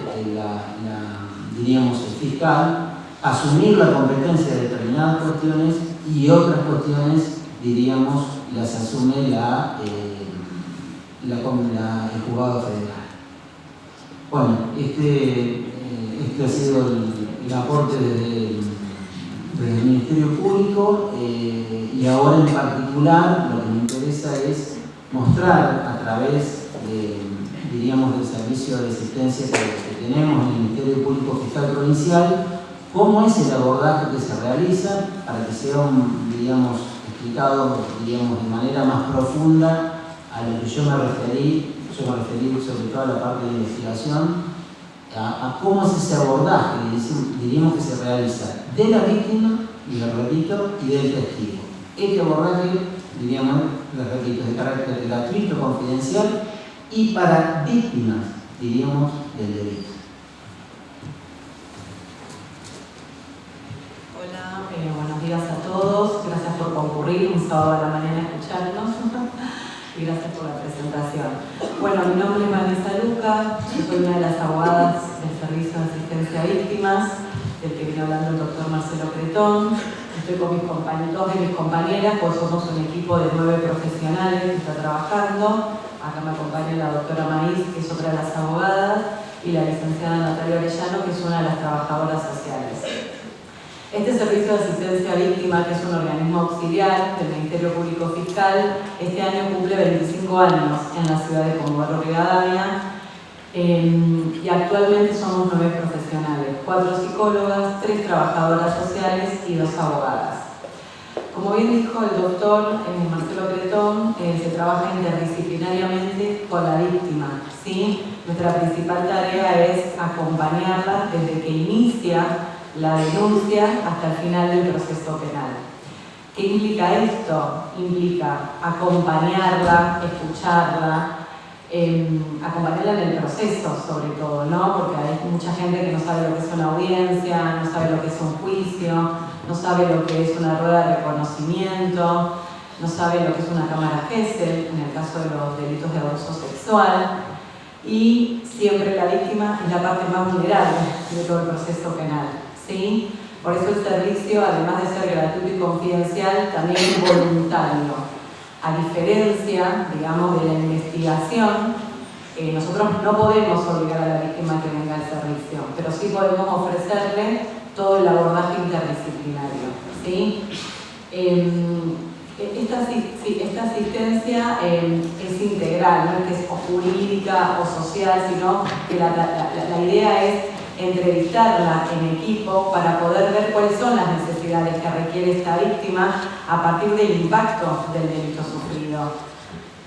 diríamos, el fiscal asumir la competencia de determinadas cuestiones y otras cuestiones, diríamos, las asume el juzgado federal. Bueno, este ha sido el aporte desde el Ministerio Público y ahora en particular lo que me interesa es mostrar a través diríamos, del servicio de asistencia que tenemos en el Ministerio Público Fiscal Provincial, cómo es el abordaje que se realiza para que sea, digamos, explicado, digamos, de manera más profunda a lo que yo me referí sobre todo a la parte de investigación, a cómo es ese abordaje, diríamos, que se realiza de la víctima, y lo repito, y del testigo. Este abordaje, diríamos, lo repito, es de carácter gratuito, confidencial y para víctimas, diríamos, del delito.
Hola, buenos días a todos. Gracias por concurrir un sábado a la mañana a escucharnos y gracias por la presentación. Bueno, mi nombre es Vanessa Luca, yo soy una de las abogadas del Servicio de Asistencia a Víctimas, del que viene hablando el doctor Marcelo Cretón. Estoy con dos de mis compañeras, pues somos un equipo de 9 profesionales que está trabajando. Acá me acompaña la doctora Maíz, que es otra de las abogadas, y la licenciada Natalia Orellano, que es una de las trabajadoras sociales. Este Servicio de Asistencia a Víctimas, que es un organismo auxiliar del Ministerio Público Fiscal, este año cumple 25 años en la ciudad de Comodoro Rivadavia, y actualmente somos 9 profesionales, 4 psicólogas, 3 trabajadoras sociales y 2 abogadas. Como bien dijo el doctor Marcelo Cretón, se trabaja interdisciplinariamente con la víctima, ¿sí? Nuestra principal tarea es acompañarla desde que inicia la denuncia hasta el final del proceso penal. ¿Qué implica esto? Implica acompañarla, escucharla, acompañarla en el proceso sobre todo, ¿no? Porque hay mucha gente que no sabe lo que es una audiencia, no sabe lo que es un juicio, no sabe lo que es una rueda de reconocimiento, no sabe lo que es una cámara Gesell en el caso de los delitos de abuso sexual, y siempre la víctima es la parte más vulnerable de todo el proceso penal, ¿sí? Por eso el servicio, además de ser gratuito y confidencial, también es voluntario. A diferencia, digamos, de la investigación, nosotros no podemos obligar a la víctima a que venga al servicio, pero sí podemos ofrecerle todo el abordaje interdisciplinario, ¿sí? Esta asistencia es integral, no es que es o jurídica o social, sino que la idea es entrevistarla en equipo para poder ver cuáles son las necesidades que requiere esta víctima a partir del impacto del delito sufrido.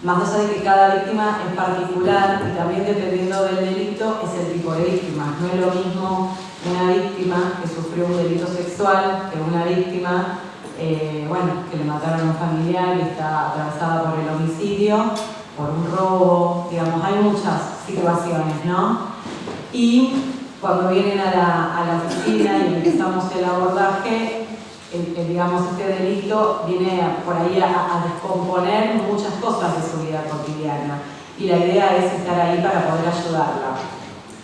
Más allá de que cada víctima es particular y también dependiendo del delito es el tipo de víctima. No es lo mismo una víctima que sufrió un delito sexual que una víctima que le mataron a un familiar y está atravesada por el homicidio, por un robo, digamos, hay muchas situaciones, ¿no? Y cuando vienen a la oficina y empezamos el abordaje, digamos, este delito viene por ahí a descomponer muchas cosas de su vida cotidiana. Y la idea es estar ahí para poder ayudarla.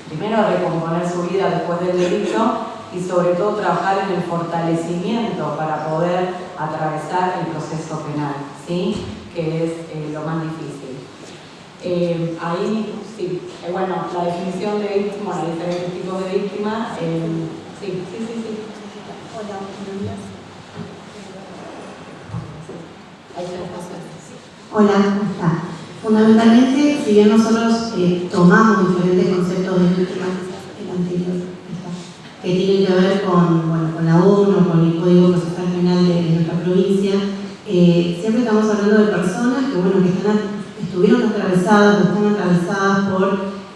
Primero, a recomponer su vida después del delito y sobre todo trabajar en el fortalecimiento para poder atravesar el proceso penal, ¿sí? Que es lo más difícil. Ahí, sí, bueno, la definición de víctima, hay diferentes tipos de víctimas. Sí. Hola, buenos días.
Hola, ¿cómo está? Fundamentalmente, si bien nosotros tomamos diferentes conceptos de víctimas, el anterior, que tienen que ver con la ONU, con el Código Procesal Penal de nuestra provincia, siempre estamos hablando de personas que estuvieron atravesadas o están atravesadas por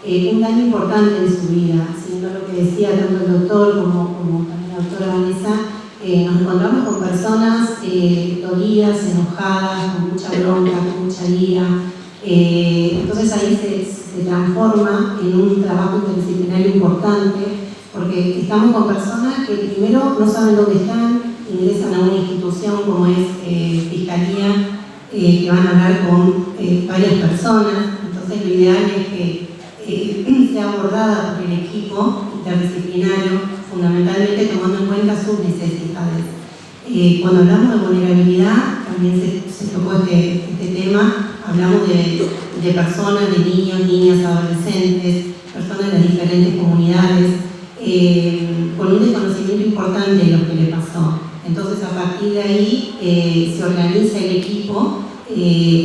un daño importante en su vida, siendo lo que decía tanto el doctor como también la doctora Vanessa. Nos encontramos con personas dolidas, enojadas, con mucha bronca, con mucha ira. Entonces ahí se transforma en un trabajo interdisciplinario importante porque estamos con personas que primero no saben dónde están, ingresan a una institución como es Fiscalía, que van a hablar con varias personas. Entonces lo ideal es que sea abordada por el equipo interdisciplinario, fundamentalmente tomando en cuenta sus necesidades. Cuando hablamos de vulnerabilidad, también se tocó este tema, hablamos de personas, de niños, niñas, adolescentes, personas de las diferentes comunidades, con un desconocimiento importante de lo que le pasó. Entonces, a partir de ahí se organiza el equipo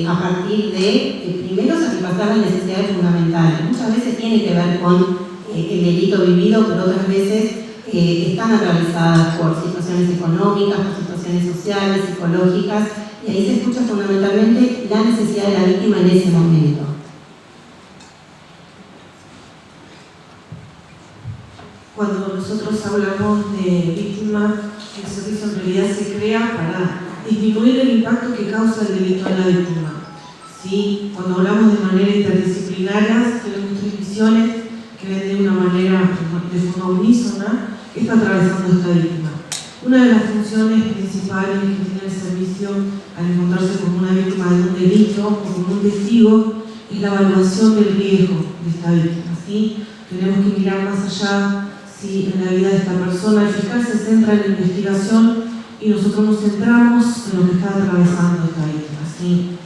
a partir de, primero, satisfacer las necesidades fundamentales. Muchas veces tiene que ver con el delito vivido, pero otras veces están atravesadas por situaciones económicas, por situaciones sociales, psicológicas, y ahí se escucha fundamentalmente la necesidad de la víctima en ese momento.
Cuando nosotros hablamos de víctima, el servicio en realidad se crea para disminuir el impacto que causa el delito en la víctima. ¿Sí? Cuando hablamos de manera interdisciplinaria, tenemos 3 visiones que ven de una manera, de forma unísona, que está atravesando esta víctima. Una de las funciones principales que tiene el servicio al encontrarse con una víctima de un delito o con un testigo es la evaluación del riesgo de esta víctima. ¿Sí? Tenemos que mirar más allá en la vida de esta persona. El fiscal se centra en la investigación y nosotros nos centramos en lo que está atravesando esta víctima. ¿Sí?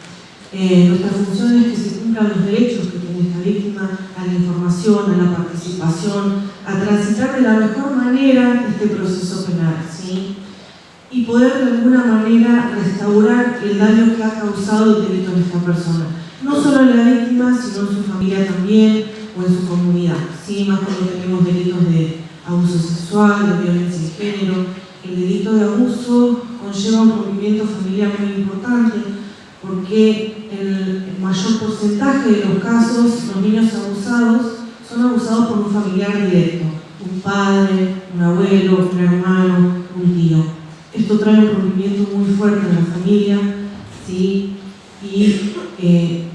Nuestra función es que se cumplan los derechos que tiene esta víctima a la información, a la participación, a transitar de la mejor manera este proceso penal, ¿sí? Y poder de alguna manera restaurar el daño que ha causado el delito en esta persona. No solo en la víctima, sino en su familia también o en su comunidad, ¿sí? Más cuando tenemos delitos de abuso sexual, de violencia de género. El delito de abuso conlleva un rompimiento familiar muy importante, porque el mayor porcentaje de los casos, los niños abusados son abusados por un familiar directo, un padre, un abuelo, un hermano, un tío. Esto trae un rompimiento muy fuerte en la familia, ¿sí? Y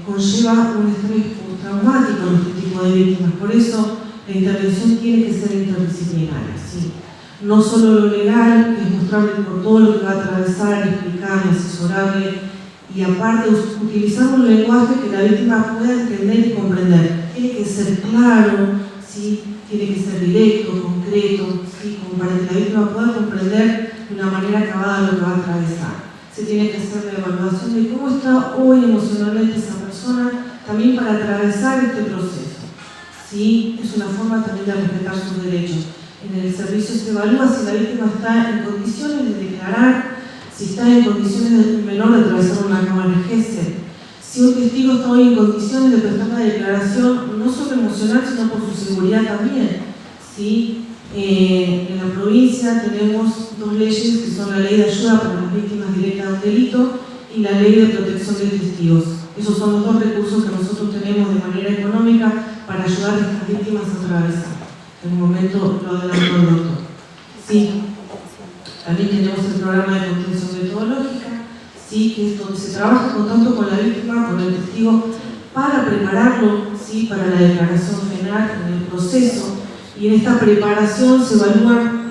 conlleva un estrés postraumático en este tipo de víctimas. Por eso la intervención tiene que ser interdisciplinaria, ¿sí? No solo lo legal, que es mostrarle por todo lo que va a atravesar, explicarle, asesorarle, y aparte utilizar un lenguaje que la víctima pueda entender y comprender. Tiene que ser claro, ¿sí? Tiene que ser directo, concreto, ¿sí? Como para que la víctima pueda comprender de una manera acabada lo que va a atravesar. Se tiene que hacer la evaluación de cómo está hoy emocionalmente esa persona, también para atravesar este proceso, ¿sí? Es una forma también de respetar sus derechos. En el servicio se evalúa si la víctima está en condiciones de declarar, si está en condiciones de menor de atravesar una cámara GESEL, si un testigo está hoy en condiciones de prestar la declaración, no solo emocional, sino por su seguridad también, ¿sí? En la provincia tenemos 2 leyes que son la ley de ayuda para las víctimas directas de un delito y la ley de protección de testigos. Esos son los 2 recursos que nosotros tenemos de manera económica para ayudar a estas víctimas a atravesar. En un momento lo adelantó el doctor. Sí. También tenemos el programa de contención metodológica, ¿sí? Que es donde se trabaja tanto con la víctima, con el testigo, para prepararlo, ¿sí? Para la declaración penal en el proceso. Y en esta preparación se evalúan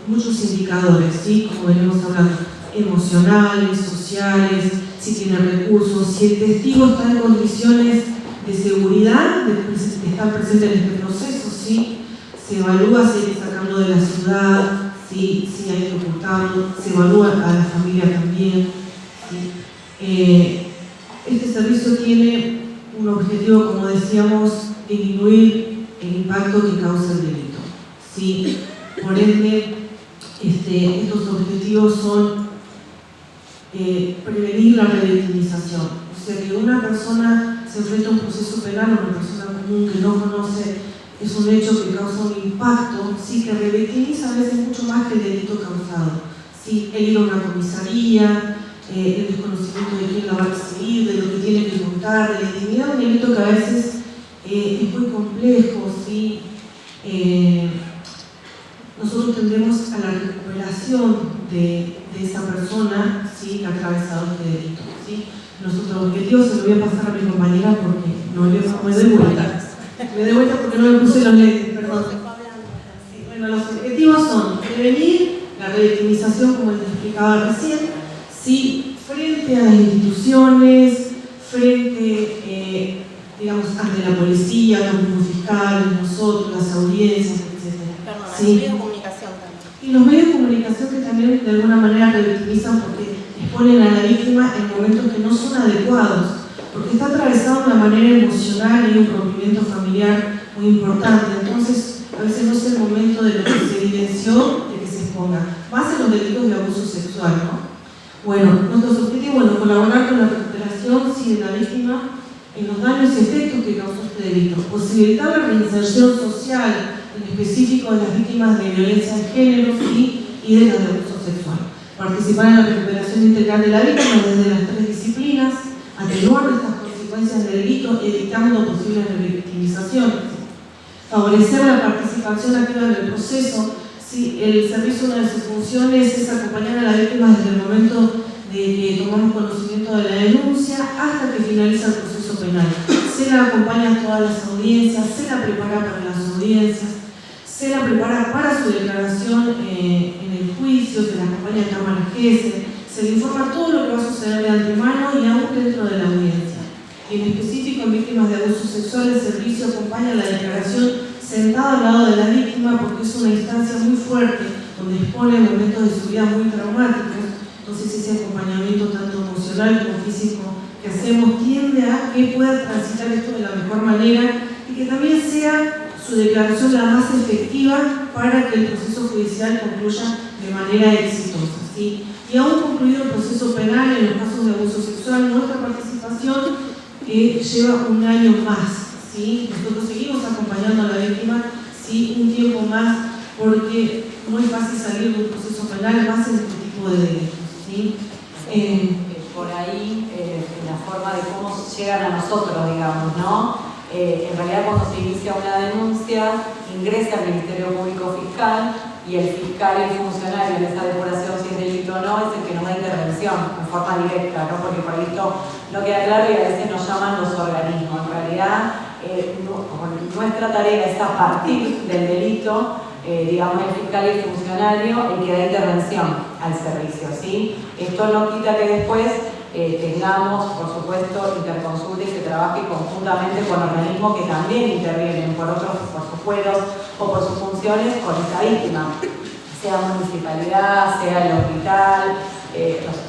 muchos indicadores, ¿sí? Como venimos hablando, emocionales, sociales, si tiene recursos, si el testigo está en condiciones de seguridad, de estar presente en este proceso, ¿sí? Se evalúa si hay que sacarlo de la ciudad, si hay que ocultarlo, se evalúa a la familia también, ¿sí? Este servicio tiene un objetivo, como decíamos, disminuir el impacto que causa el delito, ¿sí? Por ende, estos objetivos son prevenir la revictimización. O sea, que una persona se enfrenta a un proceso penal, una persona común que no conoce, es un hecho que causa un impacto, ¿sí? Que revictimiza a veces mucho más que el delito causado, ¿sí? El ir a una comisaría, el desconocimiento de quién la va a recibir, de lo que tiene que contar, de la intimidad de un delito que a veces es muy complejo, ¿sí? Nosotros tendemos a la recuperación de esa persona, ¿sí? Que ha atravesado este delito, ¿sí? Nuestro objetivo, se lo voy a pasar a mi compañera porque no me doy vuelta. Me doy vuelta porque no me puse los lentes, perdón. Sí, bueno, los prevenir la revictimización, como les explicaba recién, ¿sí? Frente a las instituciones, frente, digamos, ante la policía, los mismos fiscales, nosotros, las audiencias, etc.
Perdón,
Sí.
los medios de comunicación también.
Y los medios de comunicación que también de alguna manera revictimizan porque exponen a la víctima en momentos que no son adecuados, porque está atravesado de una manera emocional y un rompimiento familiar muy importante. Entonces, a veces no es el momento de lo que se evidenció de que se exponga, más en los delitos de abuso sexual, ¿no? Bueno, nuestros objetivos, bueno, colaborar con la recuperación sí, de la víctima en los daños y efectos que causó este delito, posibilitar la reinserción social, en específico de las víctimas de violencia de género y de las de abuso sexual, participar en la recuperación integral de la víctima desde las 3 disciplinas, atenuar estas consecuencias del delito evitando posibles revictimizaciones, favorecer la participación activa en el proceso. Sí, el servicio, una de sus funciones es acompañar a la víctima desde el momento de que tomamos conocimiento de la denuncia hasta que finaliza el proceso penal. Se la acompaña a todas las audiencias, se la prepara para las audiencias, se la prepara para su declaración en el juicio, se la acompaña a cámara GESE, se le informa todo lo que va a suceder de antemano y aún dentro de la audiencia. En específico, en víctimas de abuso sexual, el servicio acompaña la declaración sentado al lado de la víctima porque es una instancia muy fuerte donde expone momentos de su vida muy traumáticos. Entonces ese acompañamiento tanto emocional como físico que hacemos tiende a que pueda transitar esto de la mejor manera y que también sea su declaración la más efectiva para que el proceso judicial concluya de manera exitosa, ¿sí? Y aún concluido el proceso penal en los casos de abuso sexual, nuestra participación lleva un año más. ¿Sí? Nosotros seguimos acompañando a la víctima, ¿sí? Un tiempo más, porque no es fácil salir de un proceso penal, más en este tipo de delitos. ¿Sí?
Por ahí, la forma de cómo llegan a nosotros, digamos, ¿no? En realidad, cuando se inicia una denuncia, ingresa al Ministerio Público Fiscal y el fiscal y el funcionario en esa depuración, si es delito o no, es el que nos da intervención en forma directa, ¿no? Porque por esto no queda claro y a veces nos llaman los organismos. En realidad, nuestra tarea es a partir del delito, digamos, el fiscal y el funcionario el que da intervención al servicio, ¿sí? Esto no quita que después tengamos, por supuesto, interconsulta y se trabaje conjuntamente con organismos que también intervienen por sus fueros o por sus funciones con esta víctima, sea municipalidad, sea el hospital,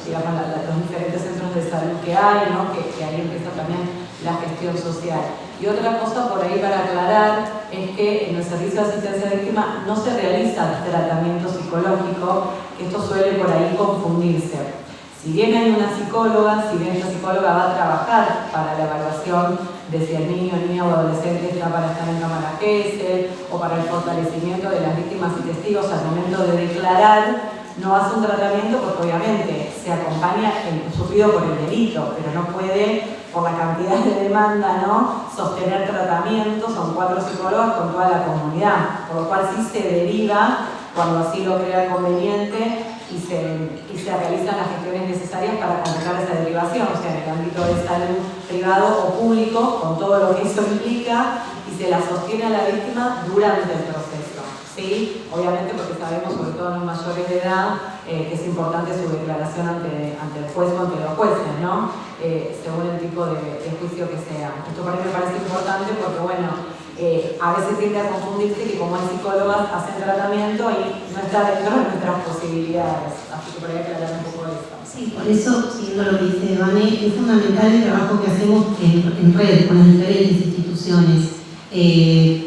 digamos, los diferentes centros de salud que hay, ¿no? que ahí empieza también la gestión social. Y otra cosa por ahí para aclarar es que en el servicio de asistencia víctima no se realiza tratamiento psicológico, que esto suele por ahí confundirse. Si bien hay una psicóloga, si bien esta psicóloga va a trabajar para la evaluación de si el niño, niña o adolescente está para estar en cámara GESE o para el fortalecimiento de las víctimas y testigos al momento de declarar, no hace un tratamiento porque obviamente se acompaña el sufrido por el delito, pero no puede, por la cantidad de demanda, ¿no?, sostener tratamiento. Son 4 psicólogos con toda la comunidad, por lo cual sí se deriva cuando así lo crea conveniente y se realizan las gestiones necesarias para completar esa derivación, o sea, en el ámbito de salud privado o público, con todo lo que eso implica, y se la sostiene a la víctima durante el proceso, ¿sí? Obviamente porque sabemos, sobre todo en los mayores de edad, que es importante su declaración ante el juez o ante los jueces, ¿no? Según el tipo de juicio que sea. Esto para mí me parece importante porque, bueno, a veces tiende a confundirse que como hay psicólogas hacen tratamiento y no está dentro de nuestras posibilidades. Así que por ahí aclarar un poco esto.
Sí, por eso, siguiendo lo que dice Vane, es fundamental el trabajo que hacemos en red con las diferentes instituciones,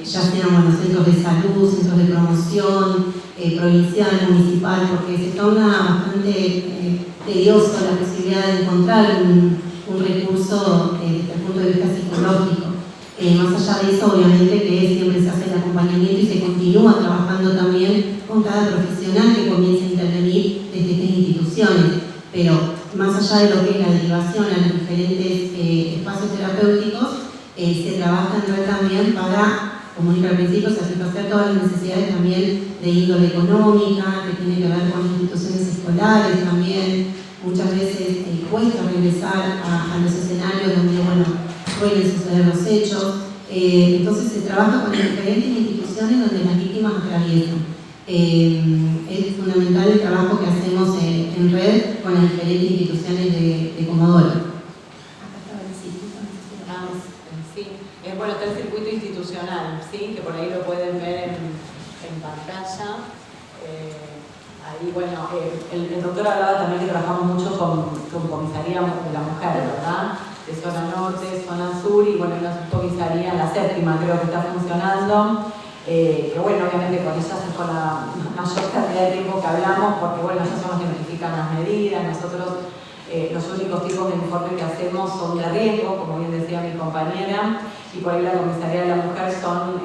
ya sean centros de salud, centros de promoción, provincial, municipal, porque se torna bastante tedioso la posibilidad de encontrar un recurso desde el punto de vista psicológico. Más allá de eso, obviamente que siempre se hace el acompañamiento y se continúa trabajando también con cada profesional que comience a intervenir desde estas instituciones. Pero más allá de lo que es la derivación a los diferentes espacios terapéuticos, se trabaja en red también para, como dije al principio, satisfacer todas las necesidades también de índole económica, que tiene que ver con instituciones escolares también. Muchas veces cuesta regresar a los escenarios donde, suelen suceder los hechos. Entonces se trabaja con diferentes instituciones donde las víctimas atraviesan. Es fundamental el trabajo que hacemos en red con las diferentes instituciones de Comodoro. Acá estaba el sitio.
Sí, bueno, está el circuito institucional, ¿sí? Que por ahí lo pueden ver en pantalla. Ahí, bueno, el doctor hablaba también que trabajamos mucho con comisaría de la mujer, ¿verdad? De zona norte, zona sur, y bueno, una subcomisaría en la séptima creo que está funcionando. Que bueno, obviamente con ellas es con la mayor cantidad de tiempo que hablamos, porque bueno, ellas son los que notifican las medidas. Nosotros los únicos tipos de informe que hacemos son de riesgo, como bien decía mi compañera, y por ahí la comisaría de la mujer son,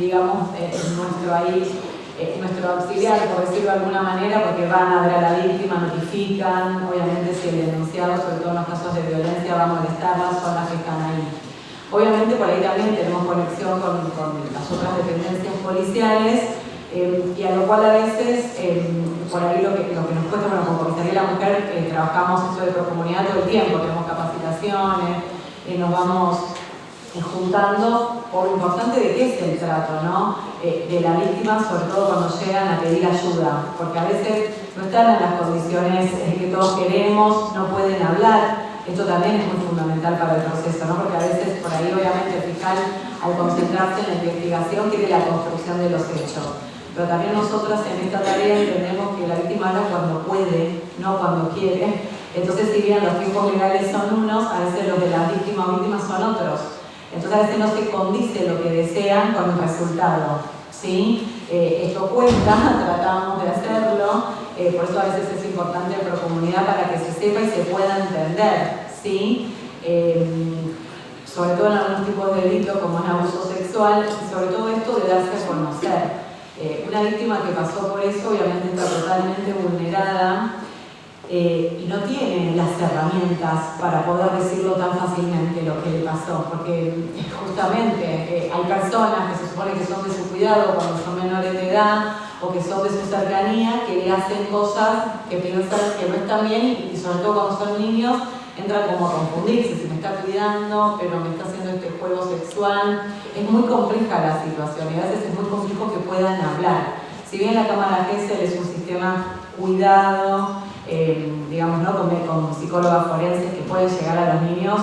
digamos, nuestro auxiliar, por decirlo de alguna manera, porque van a ver a la víctima, notifican, obviamente si el denunciado, sobre todo en los casos de violencia, va a molestarlas, son las que están ahí. Obviamente por ahí también tenemos conexión con las otras dependencias policiales, y a lo cual a veces, por ahí lo que nos cuesta, bueno, con Comisaría de la Mujer trabajamos eso de procomunidad todo el tiempo, tenemos capacitaciones, nos vamos juntando por lo importante de qué es el trato, ¿no? De la víctima, sobre todo cuando llegan a pedir ayuda, porque a veces no están en las condiciones que todos queremos, no pueden hablar. Esto también es muy fundamental para el proceso, ¿no? Porque a veces por ahí obviamente el fiscal, al concentrarse en la investigación, quiere la construcción de los hechos. Pero también nosotras en esta tarea entendemos que la víctima habla cuando puede, no cuando quiere. Entonces, si bien los tiempos legales son unos, a veces los de la víctima o víctimas son otros. Entonces a veces no se condice lo que desean con el resultado, ¿sí? Esto cuesta, tratamos de hacerlo, por eso a veces es importante la procomunidad para que se sepa y se pueda entender, ¿sí? Sobre todo en algunos tipos de delitos como es abuso sexual, y sobre todo esto de darse a conocer. Una víctima que pasó por eso obviamente está totalmente vulnerada, y no tiene las herramientas para poder decirlo tan fácilmente lo que le pasó, porque justamente hay personas que se supone que son de su cuidado cuando son menores de edad o que son de su cercanía, que le hacen cosas que piensan que no están bien, y sobre todo cuando son niños entran como a confundirse, si me está cuidando pero me está haciendo este juego sexual. Es muy compleja la situación y a veces es muy complejo que puedan hablar. Si bien la Cámara Gesell es un sistema cuidado, digamos, ¿no? con psicólogas forenses que pueden llegar a los niños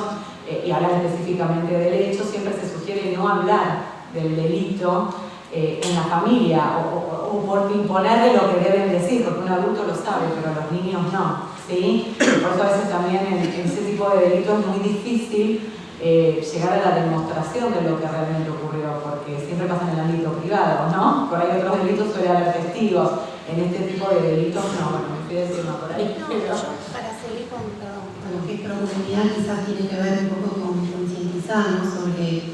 y hablar específicamente del hecho, siempre se sugiere no hablar del delito en la familia o por imponerle lo que deben decir, porque un adulto lo sabe, pero los niños no, ¿sí? Por eso a veces también en ese tipo de delitos es muy difícil llegar a la demostración de lo que realmente ocurrió, porque siempre pasa en el ámbito privado, ¿no? Por ahí otros delitos suele haber testigos. En este tipo de delitos, no, bueno, me fui diciendo por ahí.
No, yo para seguir con lo que es procomunidad quizás tiene que ver un poco con concientizar, ¿no? Sobre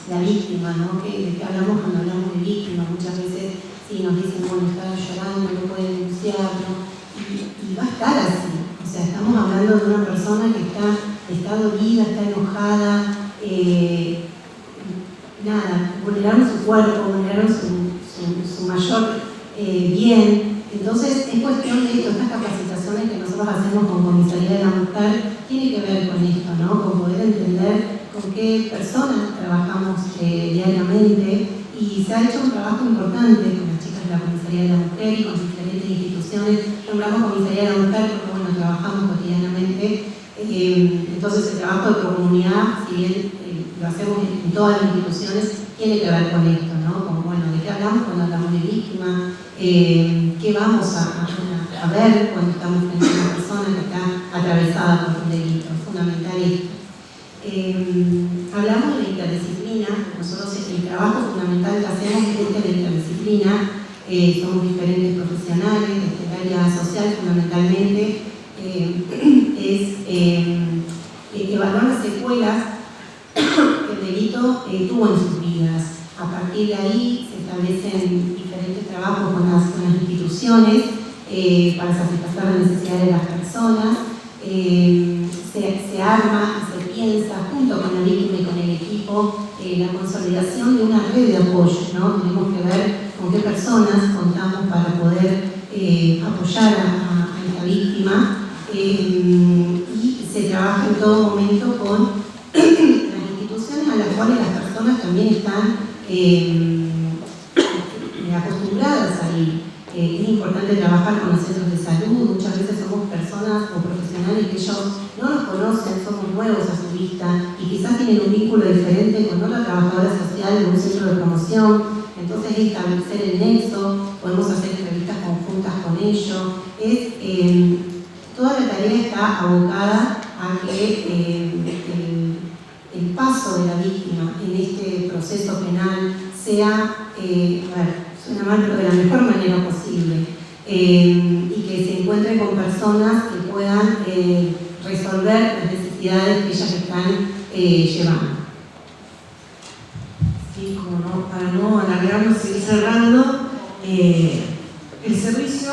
la víctima, ¿no? Que hablamos cuando hablamos de víctima, muchas veces sí nos dicen, bueno, está llorando, no puede denunciarlo, y va a estar así. O sea, estamos hablando de una persona que está dolida, está enojada, vulneraron su cuerpo, vulneraron su mayor bien. Entonces es cuestión de esto, estas capacitaciones que nosotros hacemos con Comisaría de la Mujer tiene que ver con esto, ¿no? Con poder entender con qué personas trabajamos diariamente, y se ha hecho un trabajo importante con las chicas de la Comisaría de la Mujer y con diferentes instituciones. Nombramos Comisaría de la Mujer porque bueno, trabajamos cotidianamente, entonces el trabajo de procomunidad, si bien lo hacemos en todas las instituciones, tiene que ver con esto, ¿no? Con, bueno, ¿de qué hablamos cuando hablamos de víctima? ¿Qué vamos a ver cuando estamos frente a una persona que está atravesada por un delito? Es fundamental esto. Hablamos de la interdisciplina. Nosotros el trabajo fundamental que hacemos es de la interdisciplina. Somos diferentes profesionales, desde el área social fundamentalmente, es evaluar las secuelas que el delito tuvo en sus vidas. A partir de ahí se establecen diferentes trabajos con las instituciones para satisfacer las necesidades de las personas. Se arma y se piensa junto con la víctima y con el equipo la consolidación de una red de apoyo, ¿no? Tenemos que ver con qué personas contamos para poder apoyar a esta víctima, y se trabaja en todo momento con las instituciones a las cuales las personas también están acostumbradas y es importante trabajar con los centros de salud. Muchas veces somos personas o profesionales que ellos no nos conocen, somos nuevos a su vista y quizás tienen un vínculo diferente con otra trabajadora social en un centro de promoción. Entonces, establecer el nexo, podemos hacer entrevistas conjuntas con ellos. Toda la tarea está abocada a que el paso de la víctima en este proceso penal sea, suena mal, pero de la mejor manera posible, y que se encuentre con personas que puedan resolver las necesidades que ellas están llevando.
Sí, como no, para no alargarnos y seguir cerrando, el servicio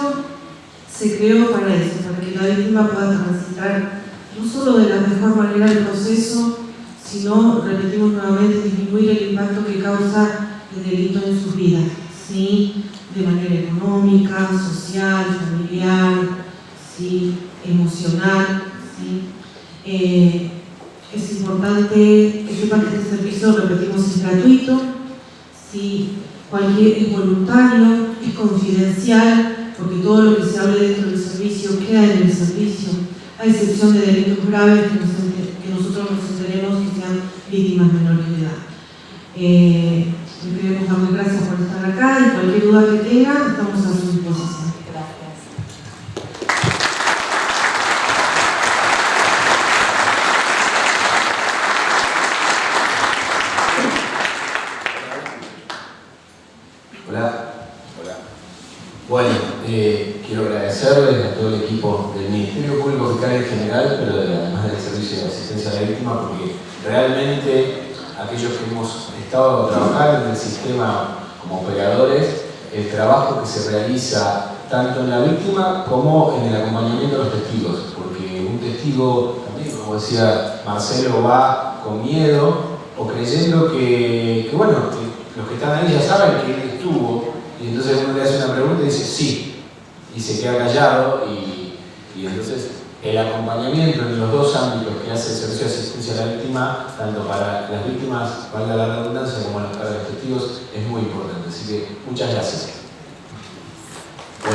se creó para eso, para que la víctima pueda transitar no solo de la mejor manera el proceso, sino, repetimos nuevamente, disminuir el impacto que causa el delito en sus vidas, ¿sí? De manera económica, social, familiar, ¿sí? Emocional, ¿sí? Es importante que sepan que este servicio, repetimos, es gratuito, ¿sí? Es voluntario, es confidencial, porque todo lo que se hable dentro del servicio queda en el servicio, a excepción de delitos graves que nosotros nos enteremos que sean víctimas menores de edad. Le queremos dar las gracias por estar acá y cualquier duda que tengan, estamos a su disposición.
Gracias.
Hola. Bueno, quiero agradecerles a todo el equipo del Ministerio Público Fiscal en general, pero además del Servicio de Asistencia a la Víctima, porque realmente aquellos que hemos estado trabajando en el sistema como operadores, el trabajo que se realiza tanto en la víctima como en el acompañamiento de los testigos, porque un testigo también, como decía Marcelo, va con miedo o creyendo que bueno, que los que están ahí ya saben que él estuvo, y entonces uno le hace una pregunta y dice sí, y se queda callado, y entonces el acompañamiento en los dos ámbitos que hace el Servicio de Asistencia a la Víctima, tanto para las víctimas, valga la redundancia, como para los testigos, es muy importante. Así que muchas gracias.